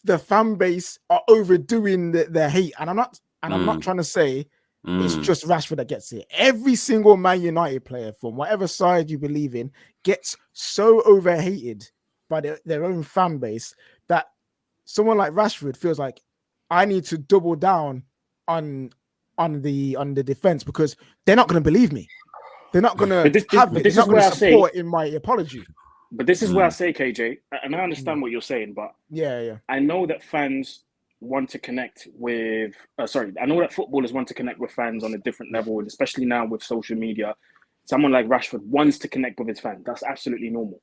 the fan base are overdoing their hate, and I'm not trying to say it's just Rashford that gets it. Every single Man United player, from whatever side you believe in, gets so overhated by their own fan base that someone like Rashford feels like, I need to double down on the defense because they're not going to believe me. They're not going to have it. They're not going to support in my apology. But this is where I say, KJ, and I understand what you're saying, but I know that fans want to connect with. I know that footballers want to connect with fans on a different level, and especially now with social media, someone like Rashford wants to connect with his fans. That's absolutely normal.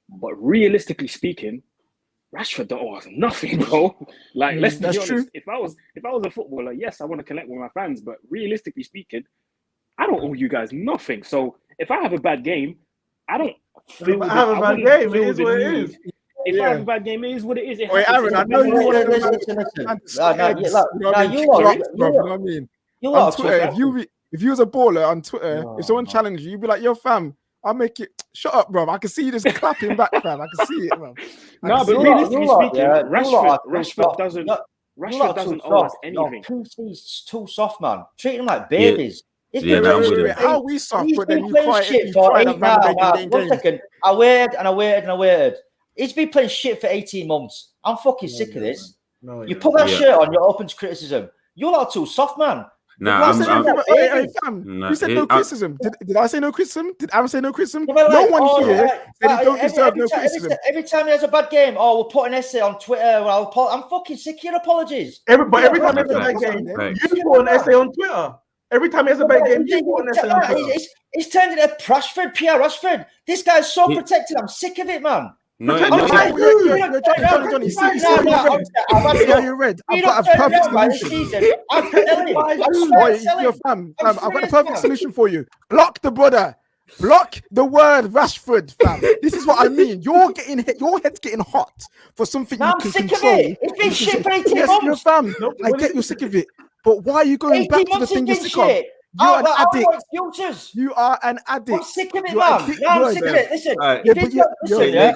But realistically speaking, Rashford don't owe us nothing, bro. Like, let's be honest. True. If I was a footballer, yes, I want to connect with my fans, but realistically speaking, I don't owe you guys nothing. So if I have a bad game, I don't feel I have a bad game. It is what it is. If I have a bad game, it is what it is. Wait, Aaron, I know you want to listen. If you was a baller on Twitter, if someone challenged you, you'd be like, yo, fam, I'll make it. Shut up, bro. I can see you just clapping back, fam. I can see it, bro. No, but realistically speaking, Rashford doesn't owe us anything. Too soft, man. Treat them like babies. How are we soft? But then you cry. One second. I waited. He's been playing shit for 18 months. I'm fucking sick of this. You put that shirt on, you're open to criticism. You're not too soft, man. Nah, you said no criticism. Did I say no criticism? Did Aaron say no criticism? No one here said he don't deserve no criticism. Every time he has a bad game, we'll put an essay on Twitter. I'm fucking sick of your apologies. Every time he has a bad game, you put an essay on Twitter. Every time he has a bad game, you put an essay on Twitter. It's turned into Rashford, PR Rashford. This guy's so protected. I'm sick of it, man. Johnny, you read. I've got a perfect solution. I've got a perfect solution for you. Block the brother. Block the word Rashford, fam. This is what I mean. Your head's getting hot for something you can control. It's been shit for 18 months. Fam. I get you're sick of it. But why are you going back to the thing you're sick of? You're an addict. You are an addict. I'm sick of it, man. I'm sick of it. Listen, let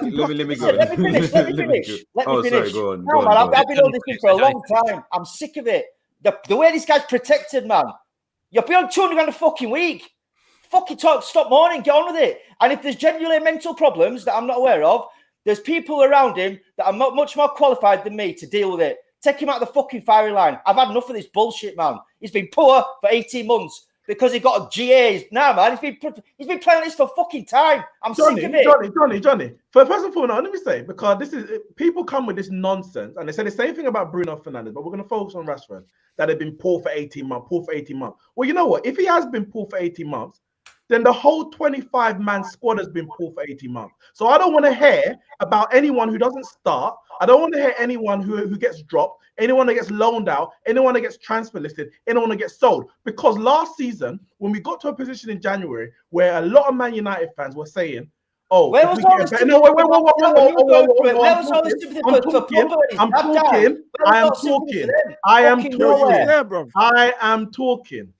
me go. Let me finish. Go on. I've been on this thing for a long time. I'm sick of it. The way this guy's protected, man. You're beyond 200 grand a fucking week. Fucking talk. Stop mourning. Get on with it. And if there's genuinely mental problems that I'm not aware of, there's people around him that are much more qualified than me to deal with it. Take him out of the fucking firing line. I've had enough of this bullshit, man. He's been poor for 18 months. Because he got a GAs. Nah, man, he's been playing this for fucking time. I'm sick of it. Johnny. First and foremost, let me say, because this is people come with this nonsense, and they say the same thing about Bruno Fernandes, but we're going to focus on Rashford, that they've been poor for 18 months. Well, you know what? If he has been poor for 18 months, then the whole 25-man squad has been poor for 18 months. So I don't want to hear about anyone who doesn't start. I don't want to hear anyone who gets dropped, anyone that gets loaned out, anyone that gets transfer listed, anyone that gets sold. Because last season, when we got to a position in January where a lot of Man United fans were saying, "Oh, where was all this? I am talking.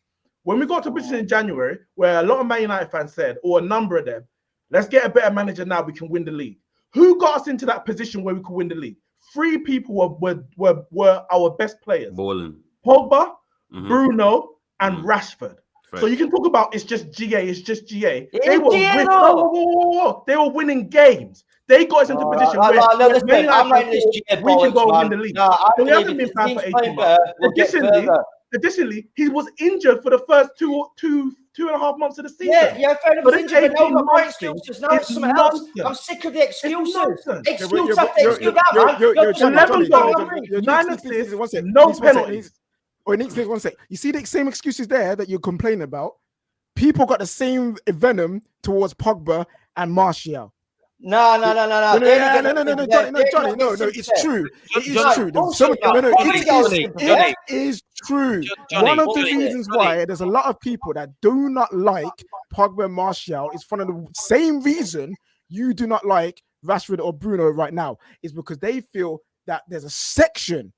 When we got to a position in January where a lot of Man United fans said, or a number of them, let's get a better manager now, we can win the league. Who got us into that position where we could win the league? 3 people were our best players. Balling. Pogba, Bruno, and Rashford. Right. So you can talk about it's just GA. They were winning games. They got us into a position where we can go win the league. So we haven't been bad for 18 months. Additionally, he was injured for the first two and a half months of the season. Yeah, fair enough. But now got my excuses. Now it's something else. I'm sick of the excuses. Excuse after excuse. 11 goals, 9 assists, no penalties. Or Neeks, one sec. You see the same excuses there that you're complaining about? People got the same venom towards Pogba and Martial. No, Johnny, no, it's true. It is true. It is true. One of the reasons why there's a lot of people that do not like Pogba and Martial is one of the same reason you do not like Rashford or Bruno right now, is because they feel that there's a section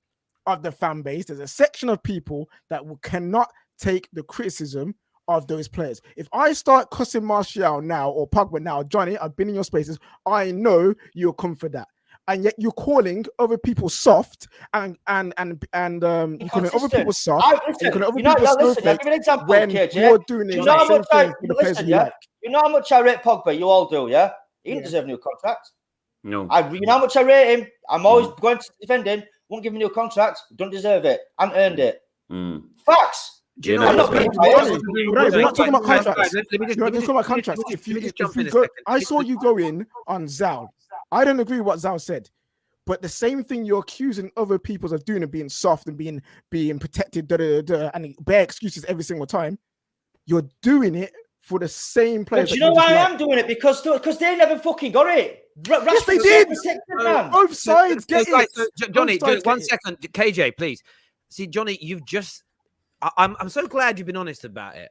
of the fan base, there's a section of people that cannot take the criticism of those players. If I start cussing Martial now or Pogba now, Johnny, I've been in your spaces, I know you'll come for that. And yet you're calling other people soft and you're calling other people soft. You're calling other people snowflakes when you're doing it. You know how much I rate Pogba? You all do, yeah? He didn't deserve a new contract. No. You know how much I rate him? I'm always going to defend him. Won't give him a new contract. Don't deserve it. Haven't earned it. Facts. We're not talking about contracts. We're talking about contracts. If you go, I saw you go in on Zal. I don't agree with what Zal said, but the same thing you're accusing other people of doing and being soft and being protected, and bare excuses every single time. You're doing it for the same players. But you know why I am doing it? Because they never fucking got it. Yes, they did. Both sides get it. Johnny, 1 second. KJ, please. See, Johnny, you've just. I'm so glad you've been honest about it,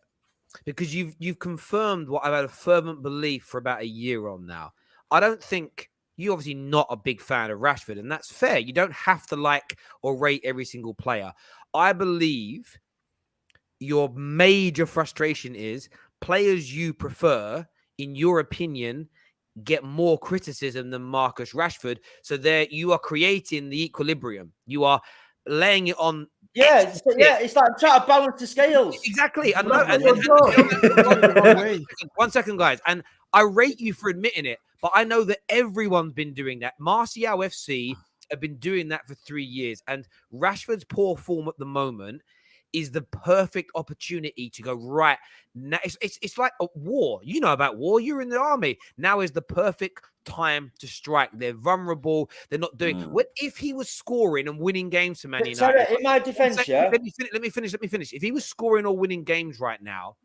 because you've confirmed what I've had a fervent belief for about a year on now. I don't think you're obviously not a big fan of Rashford, and that's fair. You don't have to like or rate every single player. I believe your major frustration is players you prefer, in your opinion, get more criticism than Marcus Rashford. So there you are creating the equilibrium. You are laying it on. Yeah, it's like I'm trying to balance the scales. Exactly. And 1 second, guys. And I rate you for admitting it, but I know that everyone's been doing that. Martial FC have been doing that for 3 years, and Rashford's poor form at the moment is the perfect opportunity to go right now. It's like a war. You know about war. You're in the army. Now is the perfect time to strike. They're vulnerable. They're not doing. What if he was scoring and winning games for Man United? In my defense, let me finish. If he was scoring or winning games right now,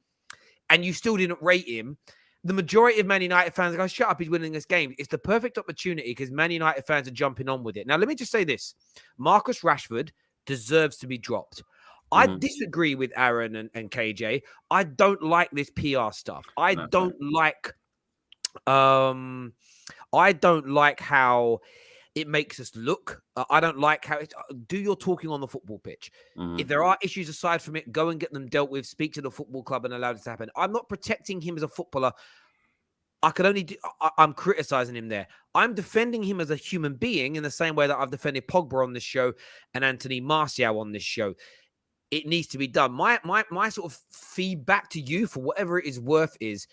and you still didn't rate him, the majority of Man United fans are going, shut up, he's winning this game. It's the perfect opportunity because Man United fans are jumping on with it. Now, let me just say this. Marcus Rashford deserves to be dropped. I disagree with Aaron and KJ. I don't like this PR stuff. I don't like how it makes us look. I don't like how do your talking on the football pitch. If there are issues aside from it, go and get them dealt with. Speak to the football club and allow this to happen. I'm not protecting him as a footballer. I'm criticizing him there. I'm defending him as a human being in the same way that I've defended Pogba on this show and Anthony Martial on this show. It needs to be done. My sort of feedback to you, for whatever it is worth, is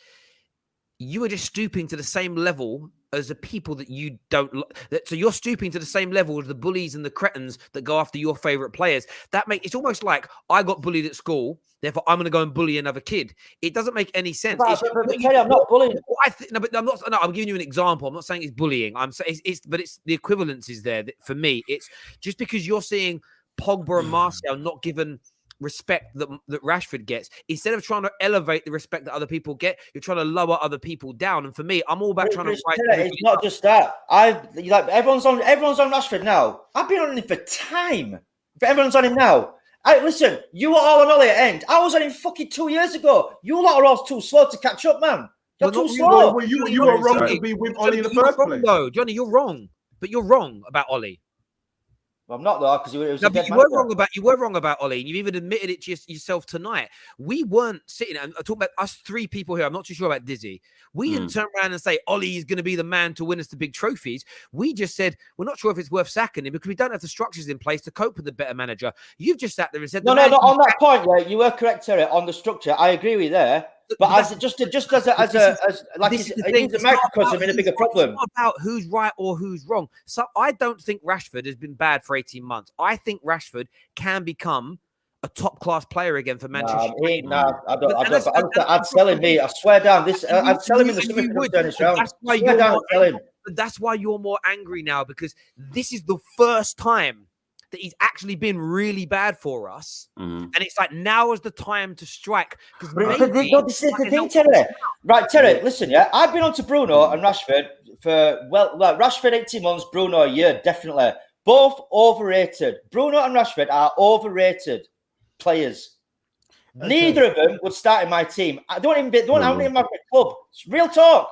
you are just stooping to the same level as the people that you don't. So you're stooping to the same level as the bullies and the cretins that go after your favorite players. It's almost like I got bullied at school, therefore I'm going to go and bully another kid. It doesn't make any sense. I'm not bullying. I'm giving you an example. I'm not saying it's bullying. I'm saying but it's the equivalence is there for me. It's just because you're seeing Pogba and Martial not given respect that Rashford gets. Instead of trying to elevate the respect that other people get, you're trying to lower other people down. And for me, I'm all about trying to write. It's not just that. Everyone's on Rashford now. I've been on him for time, but everyone's on him now. Listen, you were all on Ole at end. I was on him fucking 2 years ago. You lot are all too slow to catch up, man. You're too slow. You were wrong to be with Ole in the first place. Though, Johnny, you're wrong. But you're wrong about Ole. Well, I'm not though, because it was. No, but you were wrong about Ole, and you've even admitted it to yourself tonight. We weren't sitting and talking about us three people here. I'm not too sure about Dizzy. We didn't turn around and say Ole is going to be the man to win us the big trophies. We just said we're not sure if it's worth sacking him because we don't have the structures in place to cope with a better manager. You've just sat there and said, no. On that point, yeah, you were correct, Terry. On the structure, I agree with you there. But it's a microcosm in a bigger problem. It's not about who's right or who's wrong. So I don't think Rashford has been bad for 18 months. I think Rashford can become a top-class player again for Manchester United. I don't. I'd sell him, mate. I swear down. I'd sell him in the summer. That's why you're more angry now, because this is the first time that he's actually been really bad for us. And it's like, now is the time to strike. Because this is the thing, Terry. Right, Terry, listen, yeah. I've been on to Bruno and Rashford for, Rashford 18 months, Bruno a year, definitely. Both overrated. Bruno and Rashford are overrated players. Okay. Neither of them would start in my team. I don't even in my club. It's real talk.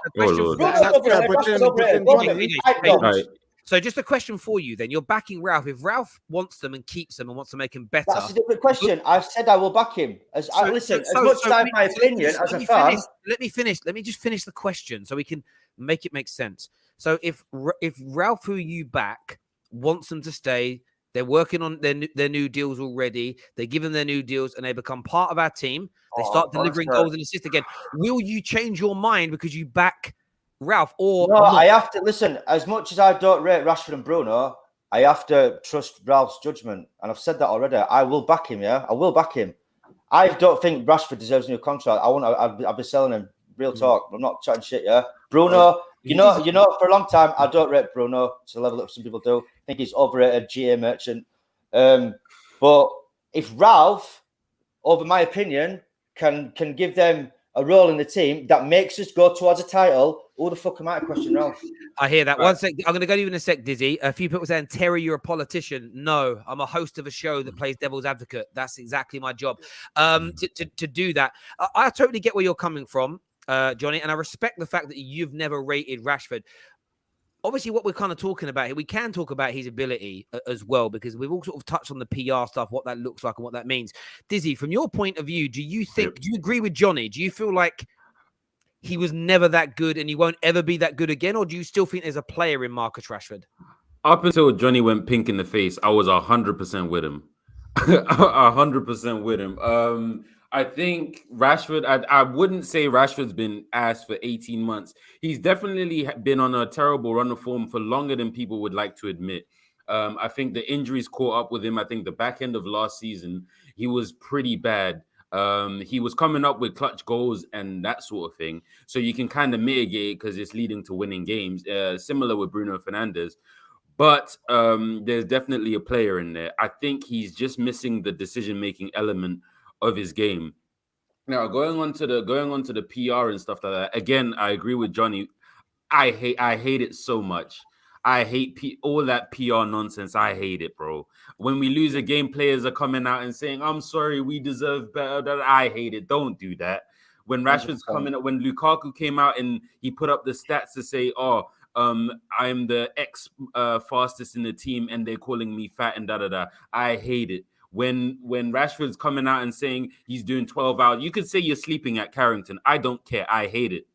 So just a question for you then. You're backing Ralf. If Ralf wants them and keeps them and wants to make him better. That's a different question. I've said I will back him. As much as I have my opinion as a fan. Let me finish. Let me just finish the question so we can make it make sense. So if Ralf, who you back, wants them to stay, they're working on their new deals already. They give them their new deals and they become part of our team. They start delivering goals and assists again. Will you change your mind because you back Ralf? Or no, I have to listen. As much as I don't rate Rashford and Bruno, I have to trust Ralph's judgment. And I've said that already. I will back him, yeah? I will back him. I don't think Rashford deserves a new contract. I'll be selling him. Real talk. I'm not chatting shit, yeah? Bruno... You know, for a long time, I don't rate Bruno to the level that some people do. I think he's overrated, GA merchant. But if Ralf, over my opinion, can give them a role in the team that makes us go towards a title, who the fuck am I to question Ralf? I hear that. Right. One sec. I'm going to go to you in a sec, Dizzy. A few people saying, Terry, you're a politician. No, I'm a host of a show that plays devil's advocate. That's exactly my job. To do that. I totally get where you're coming from. Jonny, and I respect the fact that you've never rated Rashford. Obviously, what we're kind of talking about here, we can talk about his ability as well, because we've all sort of touched on the PR stuff, what that looks like and what that means. Dizzy, from your point of view, do you agree with Jonny? Do you feel like he was never that good and he won't ever be that good again? Or do you still think there's a player in Marcus Rashford? Up until Jonny went pink in the face, I was 100% with him. 100% with him. I think Rashford, I wouldn't say Rashford's been ass for 18 months. He's definitely been on a terrible run of form for longer than people would like to admit. I think the injuries caught up with him. I think the back end of last season, he was pretty bad. He was coming up with clutch goals and that sort of thing. So you can kind of mitigate because it's leading to winning games. Similar with Bruno Fernandes. But there's definitely a player in there. I think he's just missing the decision-making element of his game. Now, going on to the PR and stuff like that. Again, I agree with Jonny. I hate it so much. I hate all that PR nonsense. I hate it, bro. When we lose a game, players are coming out and saying, "I'm sorry, we deserve better." I hate it. Don't do that. When Rashford's coming up, when Lukaku came out and he put up the stats to say, "Oh, I'm the fastest in the team," and they're calling me fat and da. I hate it. When Rashford's coming out and saying he's doing 12 hours, you could say you're sleeping at Carrington. I don't care. I hate it.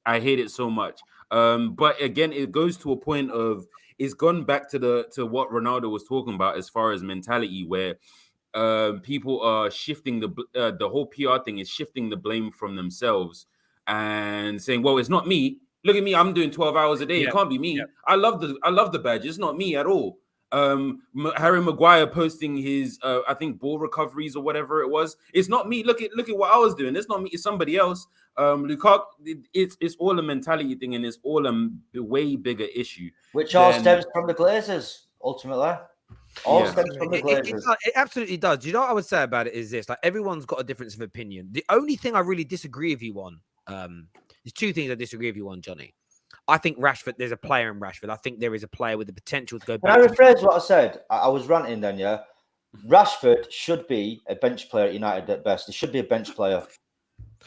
I hate it so much. But again, it goes to a point of, it's gone back to what Ronaldo was talking about as far as mentality, where people are shifting the whole PR thing is shifting the blame from themselves and saying, well, it's not me. Look at me. I'm doing 12 hours a day. It can't be me. I love the badge. It's not me at all. Harry Maguire posting his I think ball recoveries or whatever it was. It's not me. Look at what I was doing. It's not me. It's somebody else. Lukaku. It's all a mentality thing, and it's all a way bigger issue. Which all stems from the Glazers ultimately. All stems from the Glazers. It absolutely does. You know what I would say about it is this: like, everyone's got a difference of opinion. The only thing I really disagree with you on, there's two things I disagree with you on, Jonny. I think Rashford, there's a player in Rashford. I think there is a player with the potential to go back. Can I rephrase what I said? I was ranting then, yeah? Rashford should be a bench player at United at best. He should be a bench player.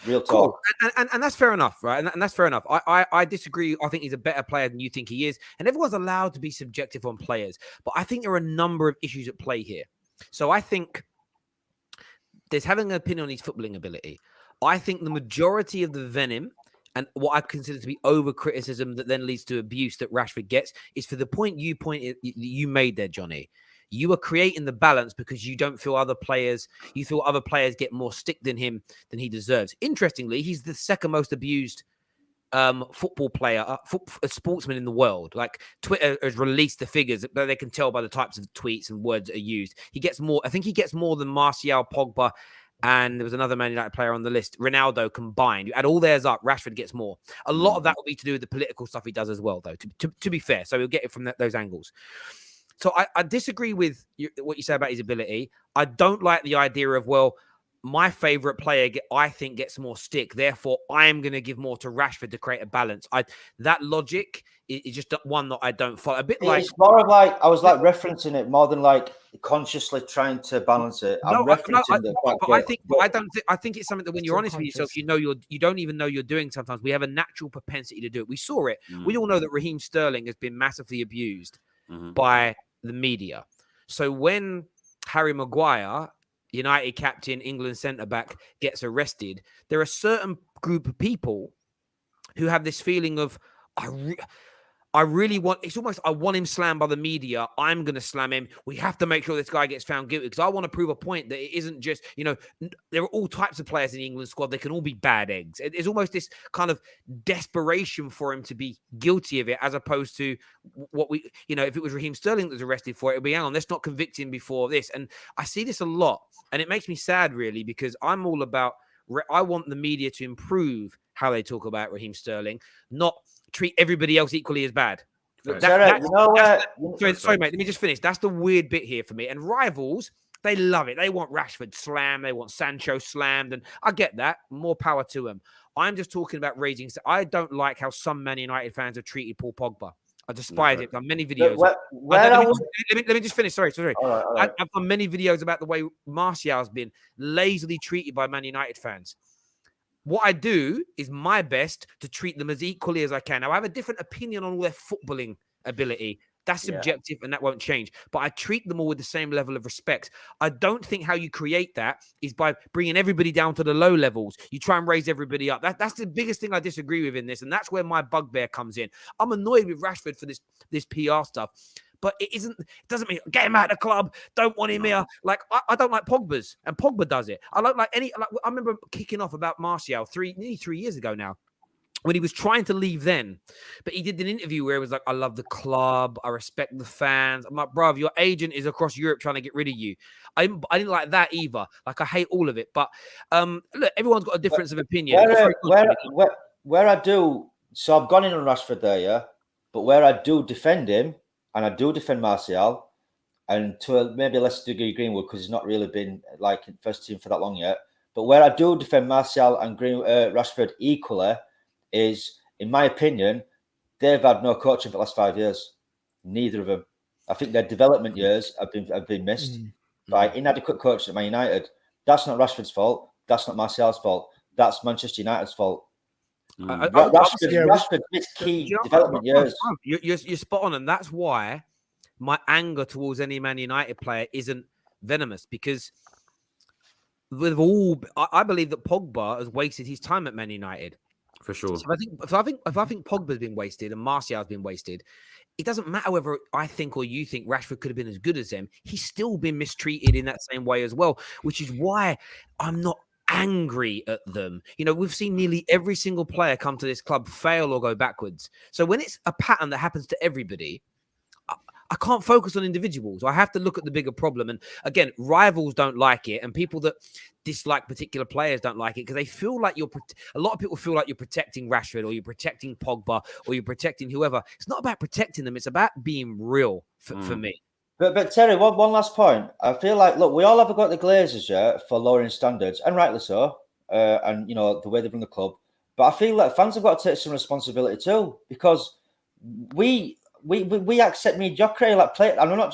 Real talk. Cool. And that's fair enough, right? And that's fair enough. I disagree. I think he's a better player than you think he is. And everyone's allowed to be subjective on players. But I think there are a number of issues at play here. So I think there's having an opinion on his footballing ability. I think the majority of the venom and what I consider to be over criticism that then leads to abuse that Rashford gets is for the point you made there, Jonny. You are creating the balance because you don't feel other players get more stick than him than he deserves. Interestingly, he's the second most abused football player, sportsman in the world. Like, Twitter has released the figures, but they can tell by the types of tweets and words that are used. He gets more. I think he gets more than Martial, Pogba, and there was another Man United player on the list, Ronaldo combined. You add all theirs up, Rashford gets more. A lot of that will be to do with the political stuff he does as well, though, to be fair. So we'll get it from those angles. So I disagree with what you say about his ability. I don't like the idea of, well, my favorite player, I think, gets more stick. Therefore, I'm going to give more to Rashford to create a balance. That logic is just one that I don't follow. A bit like it's more of like I was like referencing it more than like consciously trying to balance it. I'm referencing the fact that I think it's something that when you're honest with yourself, you don't even know you're doing. Sometimes we have a natural propensity to do it. We saw it. We all know that Raheem Sterling has been massively abused by the media. So when Harry Maguire, United captain, England centre-back, gets arrested, there are a certain group of people who have this feeling of, I really want, it's almost, I want him slammed by the media. I'm going to slam him. We have to make sure this guy gets found guilty because I want to prove a point that it isn't just, there are all types of players in the England squad. They can all be bad eggs. There's almost this kind of desperation for him to be guilty of it, as opposed to what we, if it was Raheem Sterling that was arrested for it, it'd be, hang on, let's not convict him before this. And I see this a lot. And it makes me sad, really, because I'm all about, I want the media to improve how they talk about Raheem Sterling, not treat everybody else equally as bad. Sorry, mate, let me just finish. That's the weird bit here for me. And rivals, they love it. They want Rashford slammed. They want Sancho slammed. And I get that. More power to them. I'm just talking about raising. I don't like how some Man United fans have treated Paul Pogba. I despise it. I've done many videos. Let me just finish. Sorry. All right. I've done many videos about the way Martial's been lazily treated by Man United fans. What I do is my best to treat them as equally as I can. Now, I have a different opinion on all their footballing ability. That's subjective and that won't change. But I treat them all with the same level of respect. I don't think how you create that is by bringing everybody down to the low levels. You try and raise everybody up. That's the biggest thing I disagree with in this. And that's where my bugbear comes in. I'm annoyed with Rashford for this PR stuff. But it doesn't mean get him out of the club. Don't want him here. Like I don't like Pogba's, and Pogba does it. I don't like any. Like, I remember kicking off about Martial nearly 3 years ago now, when he was trying to leave then, but he did an interview where he was like, "I love the club. I respect the fans." I'm like, "Bruv, your agent is across Europe trying to get rid of you." I didn't like that either. Like I hate all of it. But look, everyone's got a difference of opinion. Where I do, so I've gone in on Rashford there, yeah. But where I do defend him. And I do defend Martial, and to maybe a lesser degree Greenwood, because he's not really been like in first team for that long yet. But where I do defend Martial and Rashford equally is, in my opinion, they've had no coaching for the last 5 years. Neither of them. I think their development years have been missed by inadequate coaching at Man United. That's not Rashford's fault. That's not Martial's fault. That's Manchester United's fault. Rashford missed key development years. You're spot on, and that's why my anger towards any Man United player isn't venomous, because I believe that Pogba has wasted his time at Man United. For sure. So if I think Pogba's been wasted and Martial's been wasted, it doesn't matter whether I think or you think Rashford could have been as good as them. He's still been mistreated in that same way as well, which is why I'm not angry at them. We've seen nearly every single player come to this club fail or go backwards. So when it's a pattern that happens to everybody, I can't focus on individuals. I have to look at the bigger problem. And again, rivals don't like it, and people that dislike particular players don't like it because they feel like a lot of people feel like you're protecting Rashford, or you're protecting Pogba, or you're protecting whoever. It's not about protecting them. It's about being real for me. But Terry, one last point. I feel like, look, we all have got the Glazers, for lowering standards, and rightly so, and the way they run the club. But I feel like fans have got to take some responsibility too, because we accept mediocrity. Like play, I'm not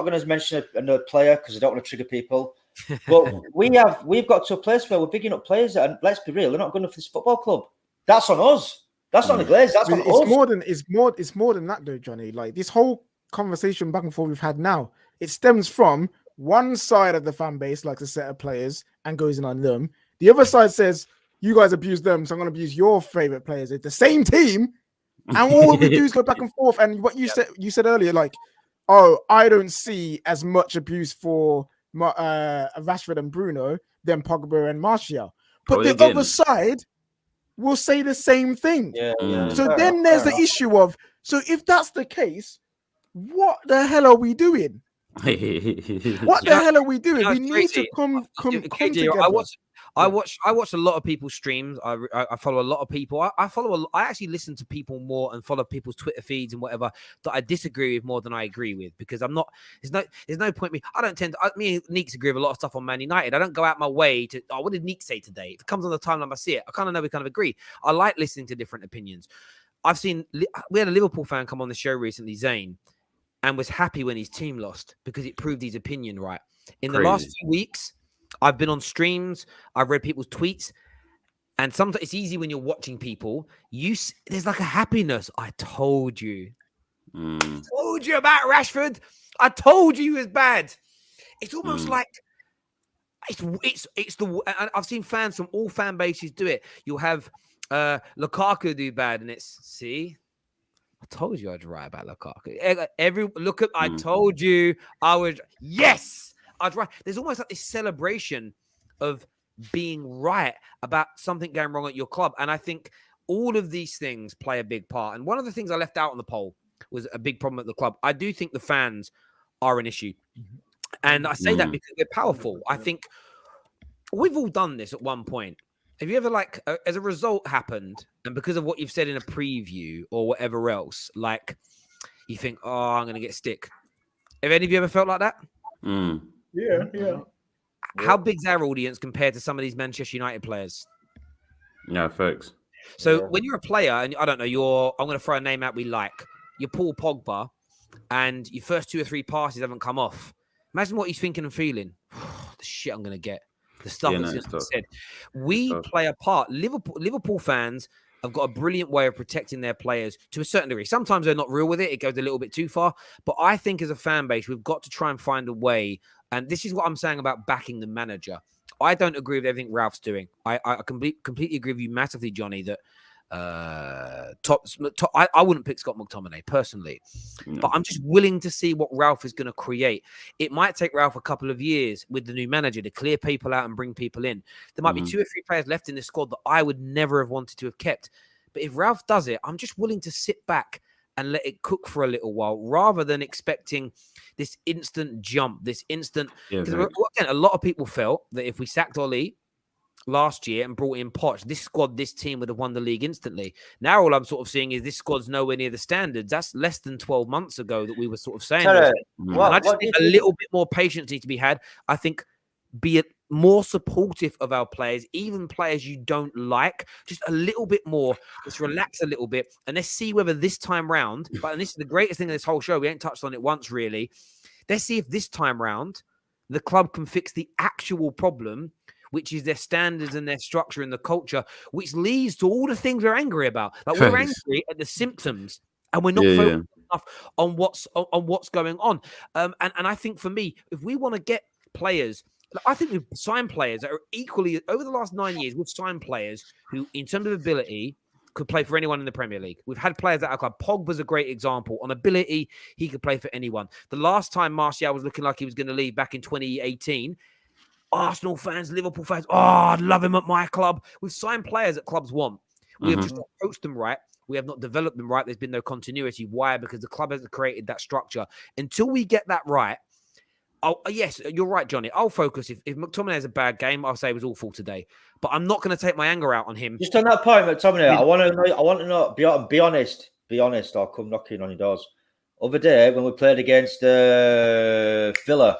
going to mention another player because I don't want to trigger people. But we've got to a place where we're bigging up players, and let's be real, they're not good enough for this football club. That's on us. That's on the Glazers. That's on us. It's more than that, though, Johnny. Like this whole conversation back and forth we've had now, it stems from one side of the fan base likes a set of players and goes in on them. The other side says, you guys abuse them, so I'm going to abuse your favorite players. It's the same team, and all we do is go back and forth. And what you said earlier, like, oh, I don't see as much abuse for Rashford and Bruno than Pogba and Martial. But the other side will say the same thing. So then there's the issue of, so if that's the case, what the hell are we doing? What the hell are we doing? We need to come together. I watch a lot of people's streams. I follow a lot of people. I actually listen to people more and follow people's Twitter feeds and whatever that I disagree with more than I agree with, because I'm not. There's no point me. I don't tend to. Me and Neeks agree with a lot of stuff on Man United. I don't go out my way to. Oh, what did Neeks say today? If it comes on the timeline, I see it. I kind of know we kind of agree. I like listening to different opinions. We had a Liverpool fan come on the show recently, Zane, and was happy when his team lost because it proved his opinion right. In the last few weeks, I've been on streams, I've read people's tweets, and sometimes it's easy when you're watching people. There's like a happiness. I told you. I told you about Rashford. I told you he was bad. It's almost like it's the. I've seen fans from all fan bases do it. You'll have Lukaku do bad, and it's see. I told you I'd write about Lukaku. I told you I would. Yes. I'd right. There's almost like this celebration of being right about something going wrong at your club. And I think all of these things play a big part. And one of the things I left out on the poll was a big problem at the club. I do think the fans are an issue. And I say that because they're powerful. I think we've all done this at one point. Have you ever, as a result happened, and because of what you've said in a preview or whatever else, you think, oh, I'm going to get stick. Have any of you ever felt like that? Yeah. How big's our audience compared to some of these Manchester United players? Yeah, folks. So when you're a player, and I don't know, I'm going to throw a name out we like. You're Paul Pogba, and your first 2 or 3 passes haven't come off. Imagine what he's thinking and feeling. The shit I'm going to get. The stuff that's said. We play a part. Liverpool fans have got a brilliant way of protecting their players to a certain degree. Sometimes they're not real with it. It goes a little bit too far. But I think as a fan base, we've got to try and find a way. And this is what I'm saying about backing the manager. I don't agree with everything Ralph's doing. I completely agree with you massively, Jonny, that I wouldn't pick Scott McTominay personally. No. But I'm just willing to see what Ralph is going to create. It might take Ralph a couple of years with the new manager to clear people out and bring people in. There might be 2 or 3 players left in this squad that I would never have wanted to have kept. But if Ralph does it, I'm just willing to sit back and let it cook for a little while rather than expecting this instant jump, this instant. Because again, a lot of people felt that if we sacked Ole last year and brought in Poch, this team would have won the league instantly. Now all I'm sort of seeing is this squad's nowhere near the standards. That's less than 12 months ago that we were sort of saying. I just think a little bit more patience needs to be had. I think be more supportive of our players, even players you don't like, just a little bit more. Let's relax a little bit and let's see whether this time round, and this is the greatest thing of this whole show, we ain't touched on it once really. Let's see if this time round the club can fix the actual problem, which is their standards and their structure and the culture, which leads to all the things we're angry about. Like we're angry at the symptoms and we're not focused enough on what's going on. And I think for me, if we want to get players, I think we've signed players that are equally, over the last 9 years, we've signed players who, in terms of ability, could play for anyone in the Premier League. We've had players at our club. Pogba's a great example. On ability, he could play for anyone. The last time Martial was looking like he was going to leave back in 2018, Arsenal fans, Liverpool fans, I'd love him at my club. We've signed players that clubs want. We have just not coached them right. We have not developed them right. There's been no continuity. Why? Because the club hasn't created that structure. Until we get that right, yes, you're right, Jonny. I'll focus. If McTominay has a bad game, I'll say it was awful today. But I'm not going to take my anger out on him. Just on that point, McTominay, I want to know. Be honest. I'll come knocking on your doors. Other day when we played against Villa,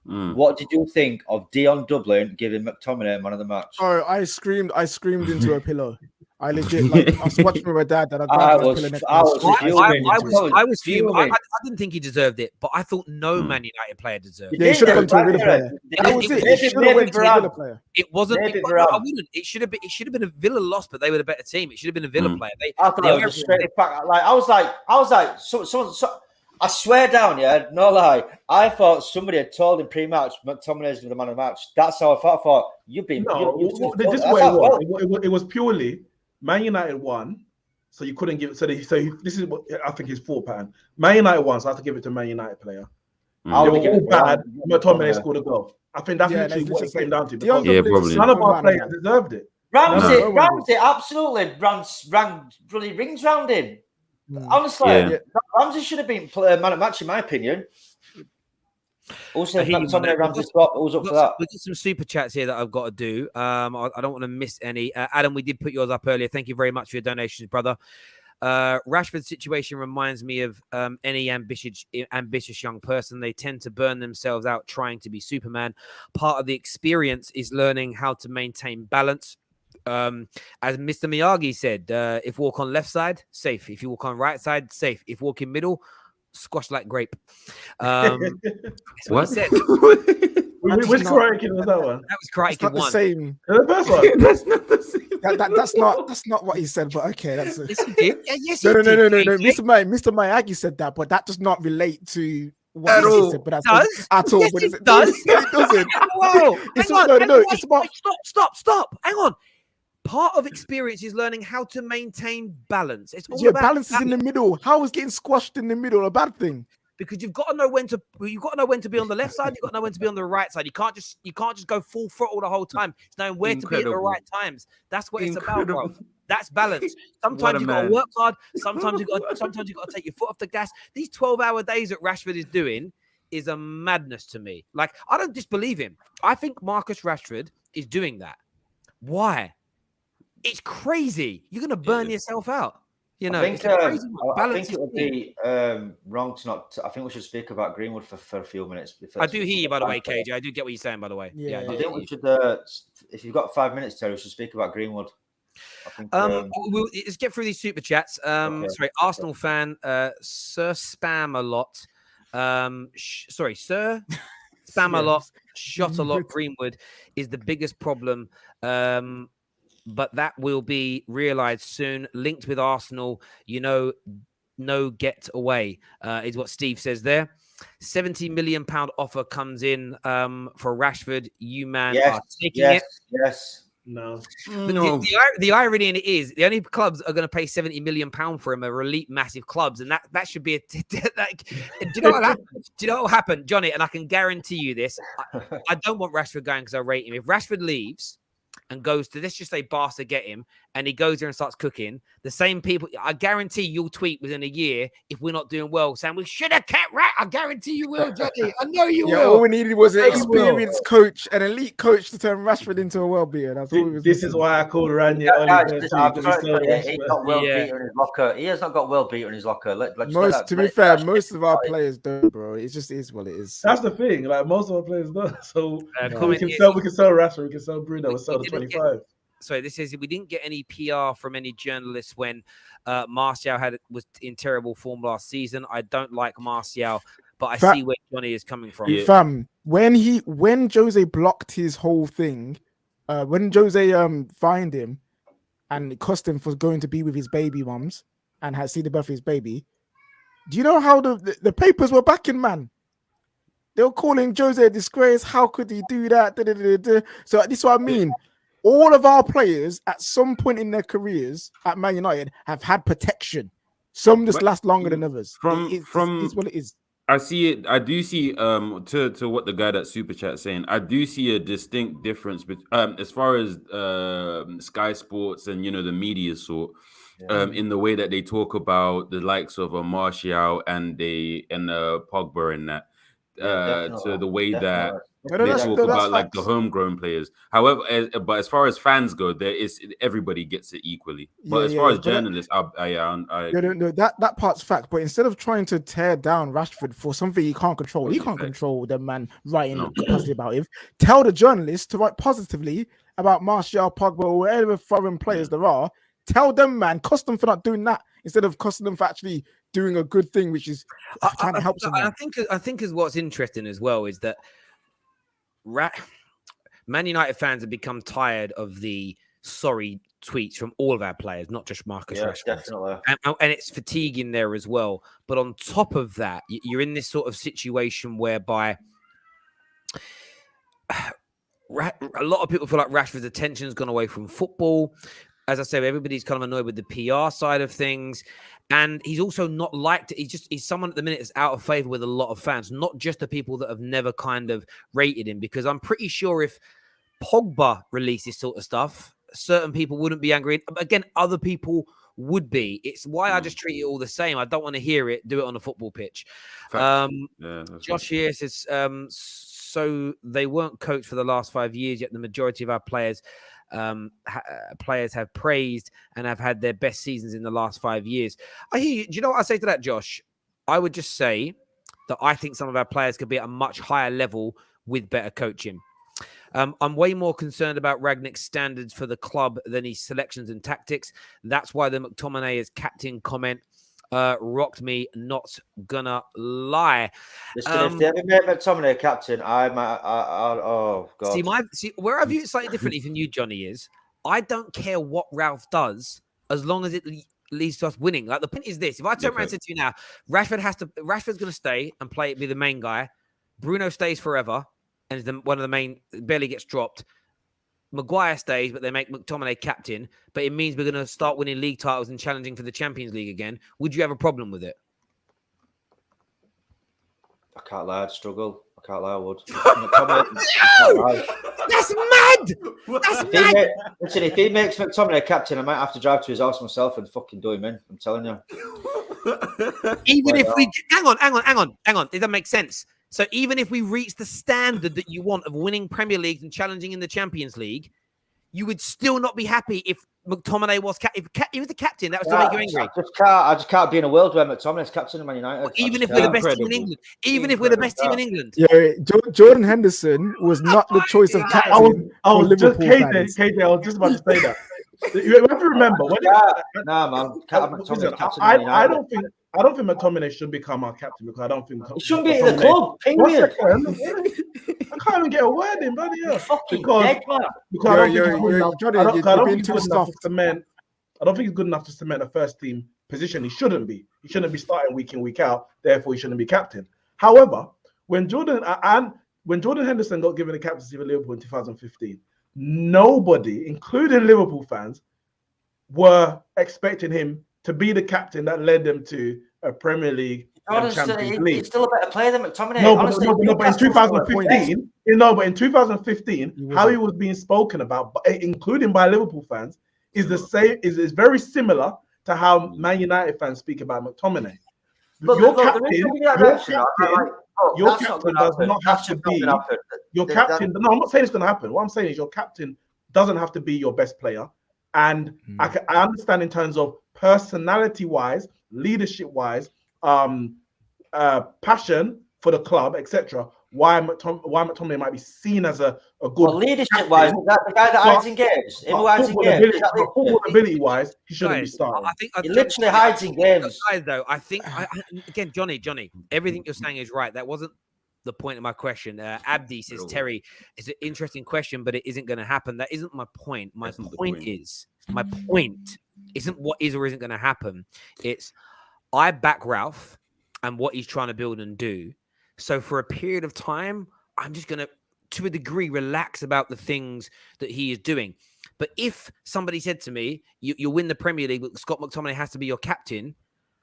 what did you think of Dion Dublin giving McTominay man of the match? Oh, I screamed into a pillow. I legit I was watching with my dad that I didn't think he deserved it, but I thought no Man United player deserved it. Yeah, he should have gone to a Villa player. That was it. He should have went to a Villa player. It wasn't. I wouldn't. It should have been a Villa loss, but they were the better team. It should have been a Villa player. I thought it was straight back. I was like, so I swear down, no lie. I thought somebody had told him pre-match McTominay's the man of the match. That's how I thought. You've been. This way it was purely Man United won, so you couldn't give it. So this is what I think his thought pattern. Man United won, so I have to give it to a Man United player. They were all bad. McTominay scored a goal. I think that's literally what it came down to. Because none of our players deserved it. Ramsey absolutely ran bloody rings round him. Honestly, Ramsey should have been man of match in my opinion. Also, McTominay Ramsey swap. Who's up for that? We've got some super chats here that I've got to do. I don't want to miss any. Adam, we did put yours up earlier. Thank you very much for your donations, brother. Rashford's situation reminds me of any ambitious young person. They tend to burn themselves out trying to be Superman. Part of the experience is learning how to maintain balance. As Mr. Miyagi said, if walk on left side, safe. If you walk on right side, safe. If walk in middle, squash like grape. That's what he said. Which Karate Kid was that one? That was Karate Kid 1. The same. The first one. That's not the same. That's not what he said. But okay, that's Yes, he did. Yes, no. he did. Mr. Miyagi said that, but that does not relate to what At he all. said. But that's Does? at all. Yes, but it does. It doesn't. Whoa! It's Hang on. it's about Stop. Hang on. Part of experience is learning how to maintain balance. It's all about balance is in the middle. How is getting squashed in the middle a bad thing? because you've got to know when to be on the left side. You've got to know when to be on the right side. You can't just go full throttle the whole time. It's knowing where to be at the right times. That's what it's about, bro. That's balance. Sometimes you got to work hard. Sometimes you got to take your foot off the gas. These 12-hour days that Rashford is doing is a madness to me. Like, I don't disbelieve him. I think Marcus Rashford is doing that. Why? It's crazy. You're gonna burn yourself out. You know, I think it would be wrong to not. I think we should speak about Greenwood for a few minutes. I do hear you, by the way, KJ. I do get what you're saying, by the way. Yeah, I think we should. If you've got 5 minutes, Terry, we should speak about Greenwood. I think, let's get through these super chats. Okay. Sorry, Arsenal fan, Sir Spam a lot. Sir Spam a lot. Shot a lot. Greenwood is the biggest problem. But that will be realized soon. Linked with Arsenal, no get away is what Steve says there. £70 million offer comes in for Rashford. You man are taking it. Yes. No. But the irony in it is the only clubs are going to pay £70 million for him are elite massive clubs, and that should be like. Do you know what happened? Do you know what happened, Johnny? And I can guarantee you this: I don't want Rashford going because I rate him. If Rashford leaves and goes to, let's just say, Barca get him, and he goes there and starts cooking, the same people, I guarantee you'll tweet within a year if we're not doing well, saying we should have kept Rat. I guarantee you will, Johnny. I know you will. All we needed was an experienced coach, an elite coach to turn Rashford into a world beater. That's all we was. This is why I called Rangnick. He's got world beater in his locker. He has not got world beater in his locker. To be fair, most of our players don't, bro. It just is what it is. That's the thing. Like, most of our players don't. So we can sell Rashford. We can sell Bruno. We sell the 25. Sorry, this says we didn't get any PR from any journalists when Martial was in terrible form last season. I don't like Martial, but I see where Johnny is coming from. Yeah. Fam, when Jose blocked his whole thing, when Jose fined him and it cost him for going to be with his baby mums and had seen the birth of his baby, do you know how the papers were backing, man? They were calling Jose a disgrace. How could he do that? So this is what I mean. All of our players at some point in their careers at Man United have had protection. Some just last longer than others. It's what it is. I see it. I do see to what the guy that super chat saying. I do see a distinct difference as far as Sky Sports and the media sort in the way that they talk about the likes of a Martial and Pogba and that to the way that. They talk about like the homegrown players. However, but as far as fans go, everybody gets it equally. But as far as journalists, that part's fact. But instead of trying to tear down Rashford for something he can't control, he can't control the man writing positive about him. Tell the journalists to write positively about Martial, Pogba, or whatever foreign players there are. Tell them, man, cost them for not doing that instead of costing them for actually doing a good thing, which is trying to help someone. I think is what's interesting as well is that Man United fans have become tired of the sorry tweets from all of our players, not just Marcus Rashford. Definitely. And it's fatiguing there as well. But on top of that, you're in this sort of situation whereby a lot of people feel like Rashford's attention has gone away from football. As I said, everybody's kind of annoyed with the PR side of things. And he's also not liked. He's someone at the minute that's out of favor with a lot of fans, not just the people that have never kind of rated him. Because I'm pretty sure if Pogba released this sort of stuff, certain people wouldn't be angry. Again, other people would be. It's why I just treat it all the same. I don't want to hear it. Do it on a football pitch. Josh here says, so they weren't coached for the last 5 years, yet the majority of our players have praised and have had their best seasons in the last 5 years. I hear you. Do you know what I say to that, Josh? I would just say that I think some of our players could be at a much higher level with better coaching. I'm way more concerned about Rangnick's standards for the club than his selections and tactics. That's why the McTominay as captain comment rocked me, not gonna lie. Listen, if they ever make McTominay captain, oh god. See, where I view it slightly differently from you, Johnny, is I don't care what Ralf does as long as it leads to us winning. Like, the point is this: if I turn around and say to you now, Rashford's gonna stay and be the main guy. Bruno stays forever and is one of the main, barely gets dropped. Maguire stays, but they make McTominay captain, but it means we're going to start winning league titles and challenging for the Champions League again. Would you have a problem with it? I can't lie, I'd struggle. I can't lie, I would. No! That's mad! That's mad! Listen, if he makes McTominay captain, I might have to drive to his house myself and fucking do him in. I'm telling you. Even if we... Hang on. Does that make sense? So even if we reach the standard that you want of winning Premier Leagues and challenging in the Champions League, you would still not be happy if McTominay was if he was the captain. That would still make you angry. I just can't be in a world where McTominay's captain of Man United. Well, even if we're the best team in England. Even if we're the best team in England. Yeah, Jordan Henderson was not the choice of captain. I was just KJ. I was just about to say that. You have to remember. I don't think McTominay should become our captain because I don't think he shouldn't be in the club. I can't even get a word in, bloody hell. I don't think he's good enough to cement a first team position. He shouldn't be. He shouldn't be starting week in, week out. Therefore, he shouldn't be captain. However, when Jordan Henderson got given the captaincy for Liverpool in 2015, nobody, including Liverpool fans, were expecting him to be the captain that led them to a Premier League and Champions League. He's still a better player than McTominay. But in 2015, how he was being spoken about, including by Liverpool fans, is the same. Is very similar to how Man United fans speak about McTominay. Your captain does not have to be your captain. No, I'm not saying it's going to happen. What I'm saying is your captain doesn't have to be your best player. And I understand in terms of personality-wise, leadership-wise, passion for the club, etc. Why McTominay might be seen as a good leadership-wise. That the guy that hides in games. Football ability-wise, he shouldn't be starting. I think he literally hides in games. Though I think again, Johnny, everything you're saying is right. That wasn't the point of my question. Abdi says, Terry, it's an interesting question, but it isn't going to happen. That isn't my point. My point isn't what is or isn't going to happen. It's I back Ralf and what he's trying to build and do. So for a period of time, I'm just going to a degree, relax about the things that he is doing. But if somebody said to me, you'll win the Premier League, but Scott McTominay has to be your captain,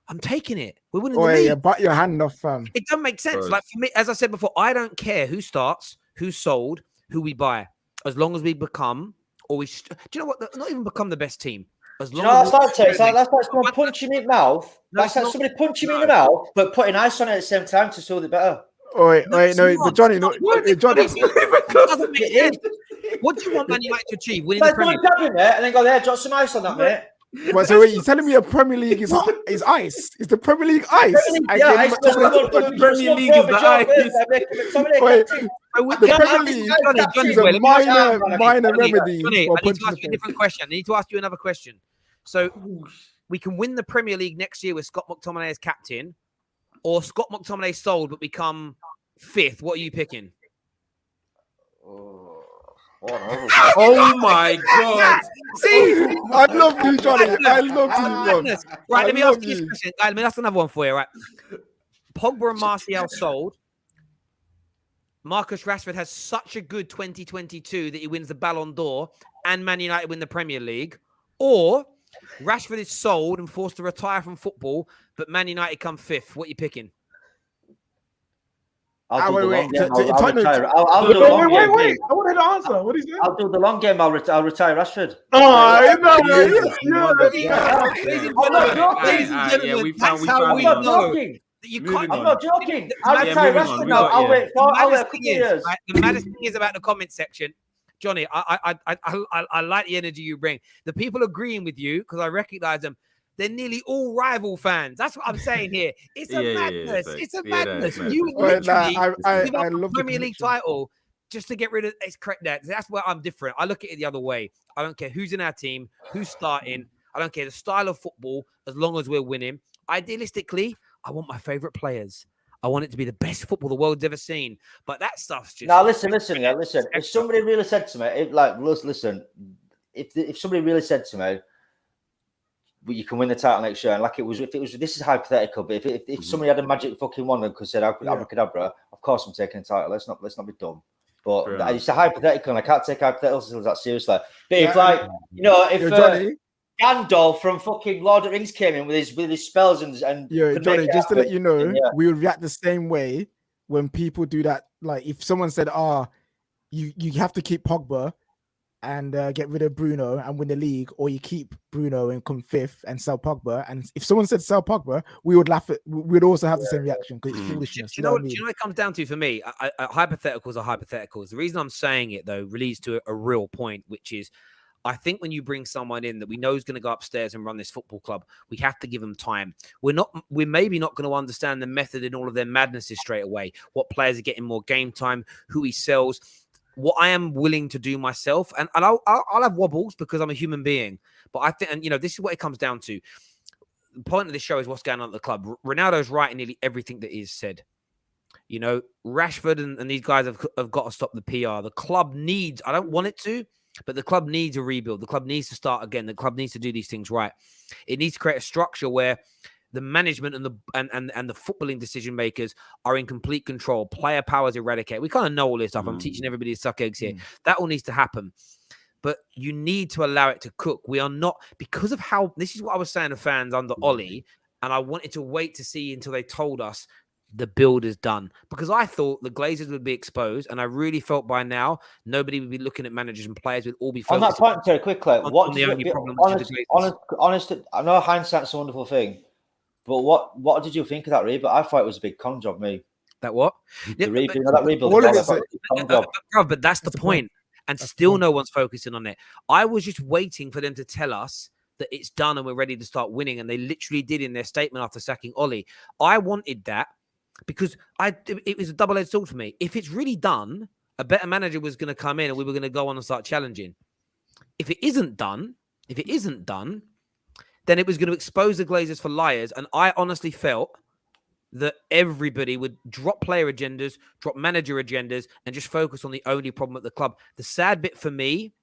I'm taking it. We're winning the league. Yeah, but your hand off, fam. It doesn't make sense. Bro. Like for me, as I said before, I don't care who starts, who's sold, who we buy, as long as we become, do you know what? Not even become the best team. As long as that's like someone punching me in the mouth. That's like somebody punching me in the mouth, but putting ice on it at the same time to solve it better. Wait, but Johnny, Johnny. What do you want Man United to achieve? Winning the Premier League, and then go there, drop some ice on that, mate. So wait, you're telling me a Premier League is ice? Is the Premier League ice? The Premier League is the ice. Wait, the Premier League is a minor remedy. I need to ask you a different question. I need to ask you another question. So we can win the Premier League next year with Scott McTominay as captain, or Scott McTominay sold but become fifth. What are you picking? Oh my God! See, I love you, Johnny. I love you, John. Right, let me ask you this question. Let me ask another one for you. Right, Pogba and Martial sold. Marcus Rashford has such a good 2022 that he wins the Ballon d'Or and Man United win the Premier League, or Rashford is sold and forced to retire from football, but Man United come fifth. What are you picking? I'll do the long game. I'll Wait. retire. I'll do the long game. Wait. I want to answer. What is that? I'll do the long game. I'll retire Rashford. Oh, Yeah, we found I'm not joking. You I'm can't. not joking. I'll retire Rashford now. I'll wait a couple of years. The maddest thing is about the comment section. Johnny, I like the energy you bring. The people agreeing with you because I recognize them. They're nearly all rival fans. That's what I'm saying here. It's a madness. It's a madness. You literally give up a Premier League title just to get rid of. It's correct. That's where I'm different. I look at it the other way. I don't care who's in our team, who's starting. I don't care the style of football as long as we're winning. Idealistically, I want my favorite players. I want it to be the best football the world's ever seen. But that stuff's just. Now listen. If somebody really said to me, if somebody really said to me, you can win the title next year, and this is hypothetical, but if somebody had a magic fucking wand and could say abracadabra, of course I'm taking the title. Let's not be dumb. But it's a hypothetical, and I can't take hypotheticals that seriously. But if Johnny, Gandalf from fucking Lord of the Rings came in with his spells and Johnny, just to let you know, we would react the same way when people do that. Like if someone said, you have to keep Pogba and get rid of Bruno and win the league, or you keep Bruno and come fifth and sell Pogba. And if someone said sell Pogba, we would laugh at. We'd also have the same reaction because it's foolishness. Do you know what it comes down to for me? Hypotheticals are hypotheticals. The reason I'm saying it though leads to a real point, which is, I think when you bring someone in that we know is going to go upstairs and run this football club, we have to give them time. We're maybe not going to understand the method in all of their madnesses straight away. What players are getting more game time, who he sells. What I am willing to do myself, and I'll have wobbles because I'm a human being. But I think, and this is what it comes down to. The point of this show is what's going on at the club. Ronaldo's right in nearly everything that is said. Rashford and these guys have got to stop the PR. The club needs, I don't want it to, but the club needs a rebuild. The club needs to start again. The club needs to do these things right. It needs to create a structure where the management and the footballing decision makers are in complete control. Player power is eradicated. We kind of know all this stuff. I'm teaching everybody to suck eggs here. That all needs to happen. But you need to allow it to cook. We are not, because of how, this is what I was saying to fans under Ole, and I wanted to wait to see until they told us the build is done. Because I thought the Glazers would be exposed, and I really felt by now nobody would be looking at managers and players would all be focused. On that point, very quickly, what the only problem honest, I know hindsight's a wonderful thing. But what did you think of that rebuild? I thought it was a big con job, mate. That what? The rebuild. That rebuild. But that's the point. And still no one's focusing on it. I was just waiting for them to tell us that it's done and we're ready to start winning. And they literally did in their statement after sacking Ole. I wanted that because it was a double-edged sword for me. If it's really done, a better manager was going to come in and we were going to go on and start challenging. If it isn't done, then it was going to expose the Glazers for liars. And I honestly felt that everybody would drop player agendas, drop manager agendas, and just focus on the only problem at the club. The sad bit for me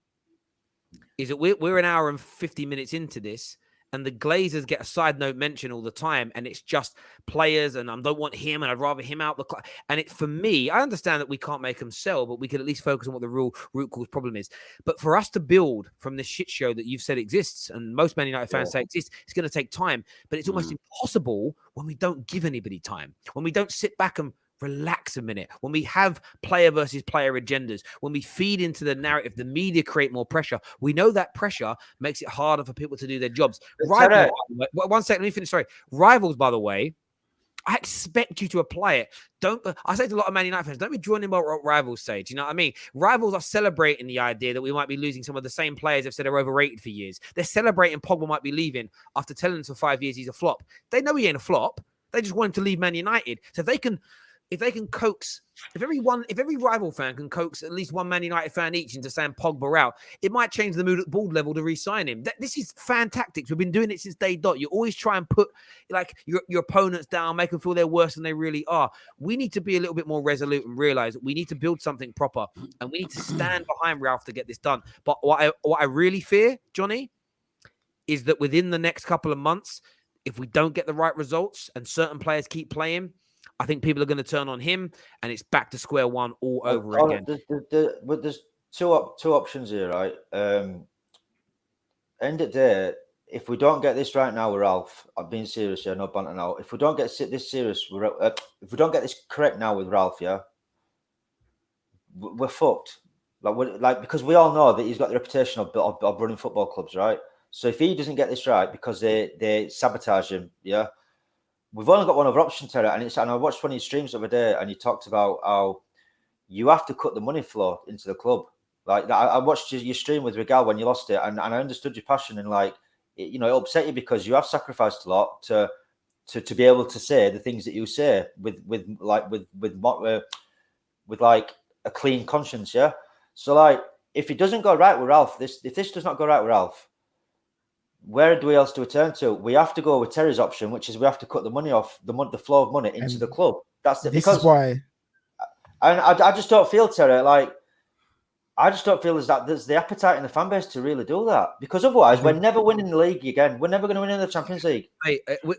is that we're an hour and 50 minutes into this, and the Glazers get a side note mention all the time, and it's just players, and I don't want him, and I'd rather him out the club. And for me, I understand that we can't make them sell, but we can at least focus on what the real root cause problem is. But for us to build from this shit show that you've said exists, and most Man United fans say exists, it's going to take time. But it's almost impossible when we don't give anybody time, when we don't sit back and relax a minute, when we have player versus player agendas, when we feed into the narrative, the media create more pressure. We know that pressure makes it harder for people to do their jobs. Rivals, one second, let me finish. Sorry. Rivals, by the way, I expect you to apply it. I say to a lot of Man United fans, don't be joining what Rivals say. Do you know what I mean? Rivals are celebrating the idea that we might be losing some of the same players they've said are overrated for years. They're celebrating Pogba might be leaving after telling us for 5 years he's a flop. They know he ain't a flop. They just want him to leave Man United. So if they can coax, if every rival fan can coax at least one Man United fan each into saying Pogba out, it might change the mood at board level to re-sign him. This is fan tactics. We've been doing it since day dot. You always try and put your opponents down, make them feel they're worse than they really are. We need to be a little bit more resolute and realize that we need to build something proper, and we need to stand behind Ralf to get this done. But what I really fear, Johnny, is that within the next couple of months, if we don't get the right results and certain players keep playing, I think people are going to turn on him, and it's back to square one all over again. There's two options here, right? End of the day, if we don't get this right now with Ralf, I'm being serious here, no banter now. If we don't get this serious, if we don't get this correct now with Ralf, yeah, we're fucked. Because we all know that he's got the reputation of running football clubs, right? So if he doesn't get this right because they sabotage him, yeah, we've only got one other option, Terry. And I watched one of his streams the other day, and he talked about how you have to cut the money flow into the club. Like I watched your stream with Regal when you lost it, and I understood your passion, and it upset you because you have sacrificed a lot to be able to say the things that you say with a clean conscience, yeah. So if it doesn't go right with Ralf, if this does not go right with Ralf, where do we else do we turn to? We have to go with Terry's option, which is we have to cut the money off the flow of money into the club. That's it. This is why. And I just don't feel, Terry, I just don't feel there's the appetite in the fan base to really do that, because otherwise we're never winning the league again. We're never going to win in the Champions League.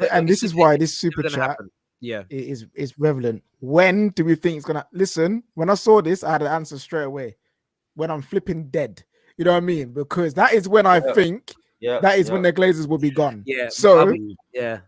And this is why this super chat is relevant. When do we think it's going to... Listen, when I saw this, I had an answer straight away. When I'm flipping dead. You know what I mean? Because that is when I think... that is when the Glazers will be gone. Yeah. So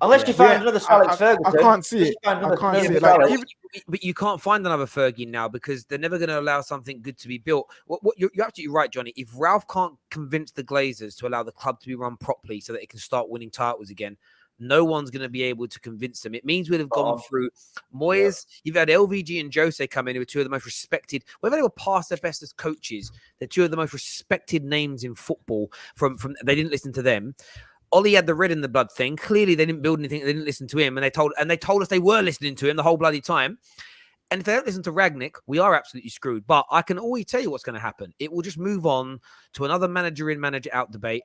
unless you find another Alex Ferguson, I can't see it. I can't see it. But you can't find another Fergie now, because they're never going to allow something good to be built. You're absolutely right, Johnny. If Ralf can't convince the Glazers to allow the club to be run properly so that it can start winning titles again, no one's going to be able to convince them. It means we'd have gone through Moyes. You've had LVG and Jose come in, who are two of the most respected, whether they were past their best as coaches, they're two of the most respected names in football. From they didn't listen to them. Ole had the red in the blood thing. Clearly, they didn't build anything. They didn't listen to him, and they told us they were listening to him the whole bloody time. And if they don't listen to Rangnick, we are absolutely screwed. But I can always tell you what's going to happen. It will just move on to another manager in, manager out debate.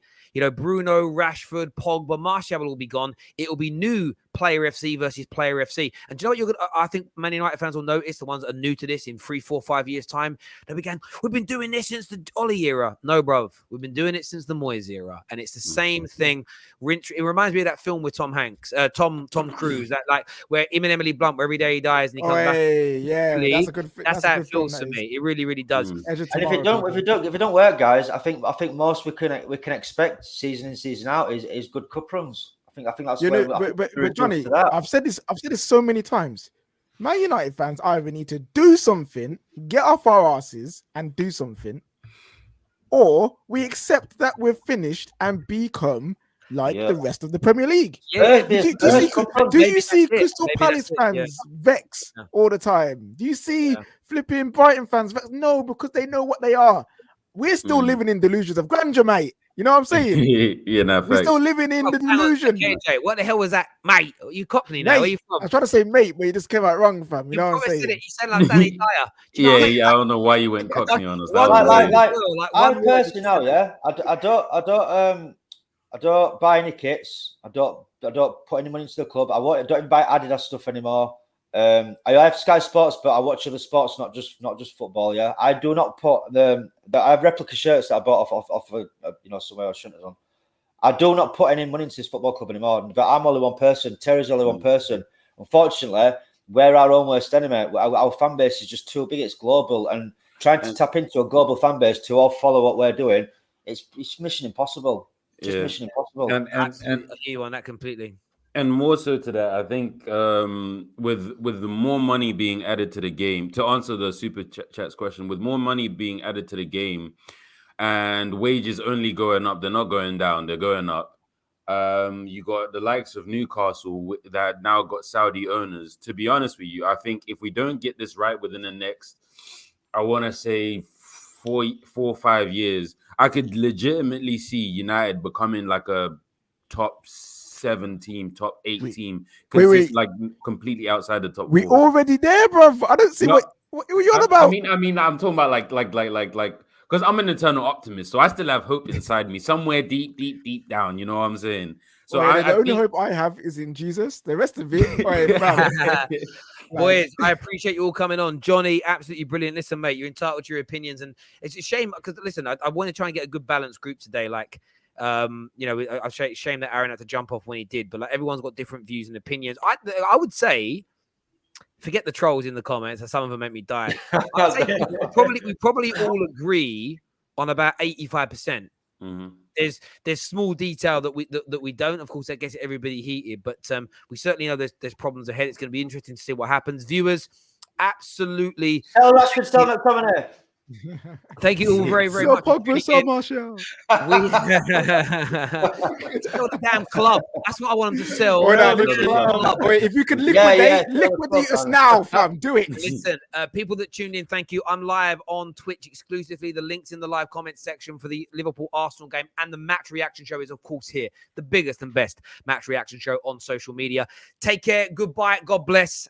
Bruno, Rashford, Pogba, Martial will all be gone. It will be new player FC versus player FC. And do you know what I think Man United fans will notice, the ones that are new to this in 3, 4, 5 years' time? We've been doing this since the Ole era. No, bruv. We've been doing it since the Moyes era. And it's the same thing. It reminds me of that film with Tom Hanks, Tom Cruise, that where him and Emily Blunt, where every day he dies and he comes back. Yeah, that's a good. That's how it feels to me. It really, really does. And if it don't work, guys, I think most we can expect season in, season out is good cup runs. I think that's but Johnny, I've said this so many times. Man United fans either need to do something, get off our asses and do something, or we accept that we're finished and become like the rest of the Premier League. Do you see Crystal Palace fans vex all the time? Do you see flipping Brighton fans vex? No, because they know what they are. We're still living in delusions of grandeur, mate. You know what I'm saying? We're still living in the delusion. KJ, what the hell was that, mate? You Cockney now? Where you from? I was trying to say mate, but you just came out wrong, fam. You know what I'm saying? You said like Danny Dyer. I don't know why you went Cockney on us. I'm personally now, I don't buy any kits. I don't put any money into the club. I don't even buy Adidas stuff anymore. I have Sky Sports, but I watch other sports, not just football. Yeah, I do not put I have replica shirts that I bought off somewhere I shouldn't have done. I do not put any money into this football club anymore. But I'm only one person. Terry's only one person. Unfortunately, we're our own worst enemy. Our fan base is just too big. It's global, and trying to tap into a global fan base to all follow what we're doing, it's mission impossible. Mission impossible. And I hear you on that completely. And more so to that, I think with the more money being added to the game, to answer the super chat's question, with more money being added to the game and wages only going up, they're not going down, they're going up. You got the likes of Newcastle that now got Saudi owners. To be honest with you, I think if we don't get this right within the next, I want to say 4 or 5 years, I could legitimately see United becoming like a top 7 team, top 8 team, like completely outside the top 4. We already there, bro. I don't see what are you on about. I mean, I'm talking about like, because I'm an eternal optimist, so I still have hope inside me, somewhere deep down. You know what I'm saying? So the only hope I have is in Jesus. The rest of it, boys, I appreciate you all coming on. Johnny, absolutely brilliant. Listen, mate, you're entitled to your opinions, and it's a shame because listen, I want to try and get a good balanced group today. Like, shame that Aaron had to jump off when he did, but like everyone's got different views and opinions. I would say, forget the trolls in the comments. Some of them make me die. I'd say we probably all agree on about 85%. There's small detail that we don't. Of course, that gets everybody heated, but we certainly know there's problems ahead. It's going to be interesting to see what happens. Viewers, absolutely. Sell Rashford, sell McTominay. Thank you all very, very much. So Martial. Sell the damn club. That's what I want them to sell. If you could liquidate us now, fam, do it. Listen, people that tuned in, thank you. I'm live on Twitch exclusively. The link's in the live comment section for the Liverpool-Arsenal game, and the match reaction show is, of course, here. The biggest and best match reaction show on social media. Take care. Goodbye. God bless.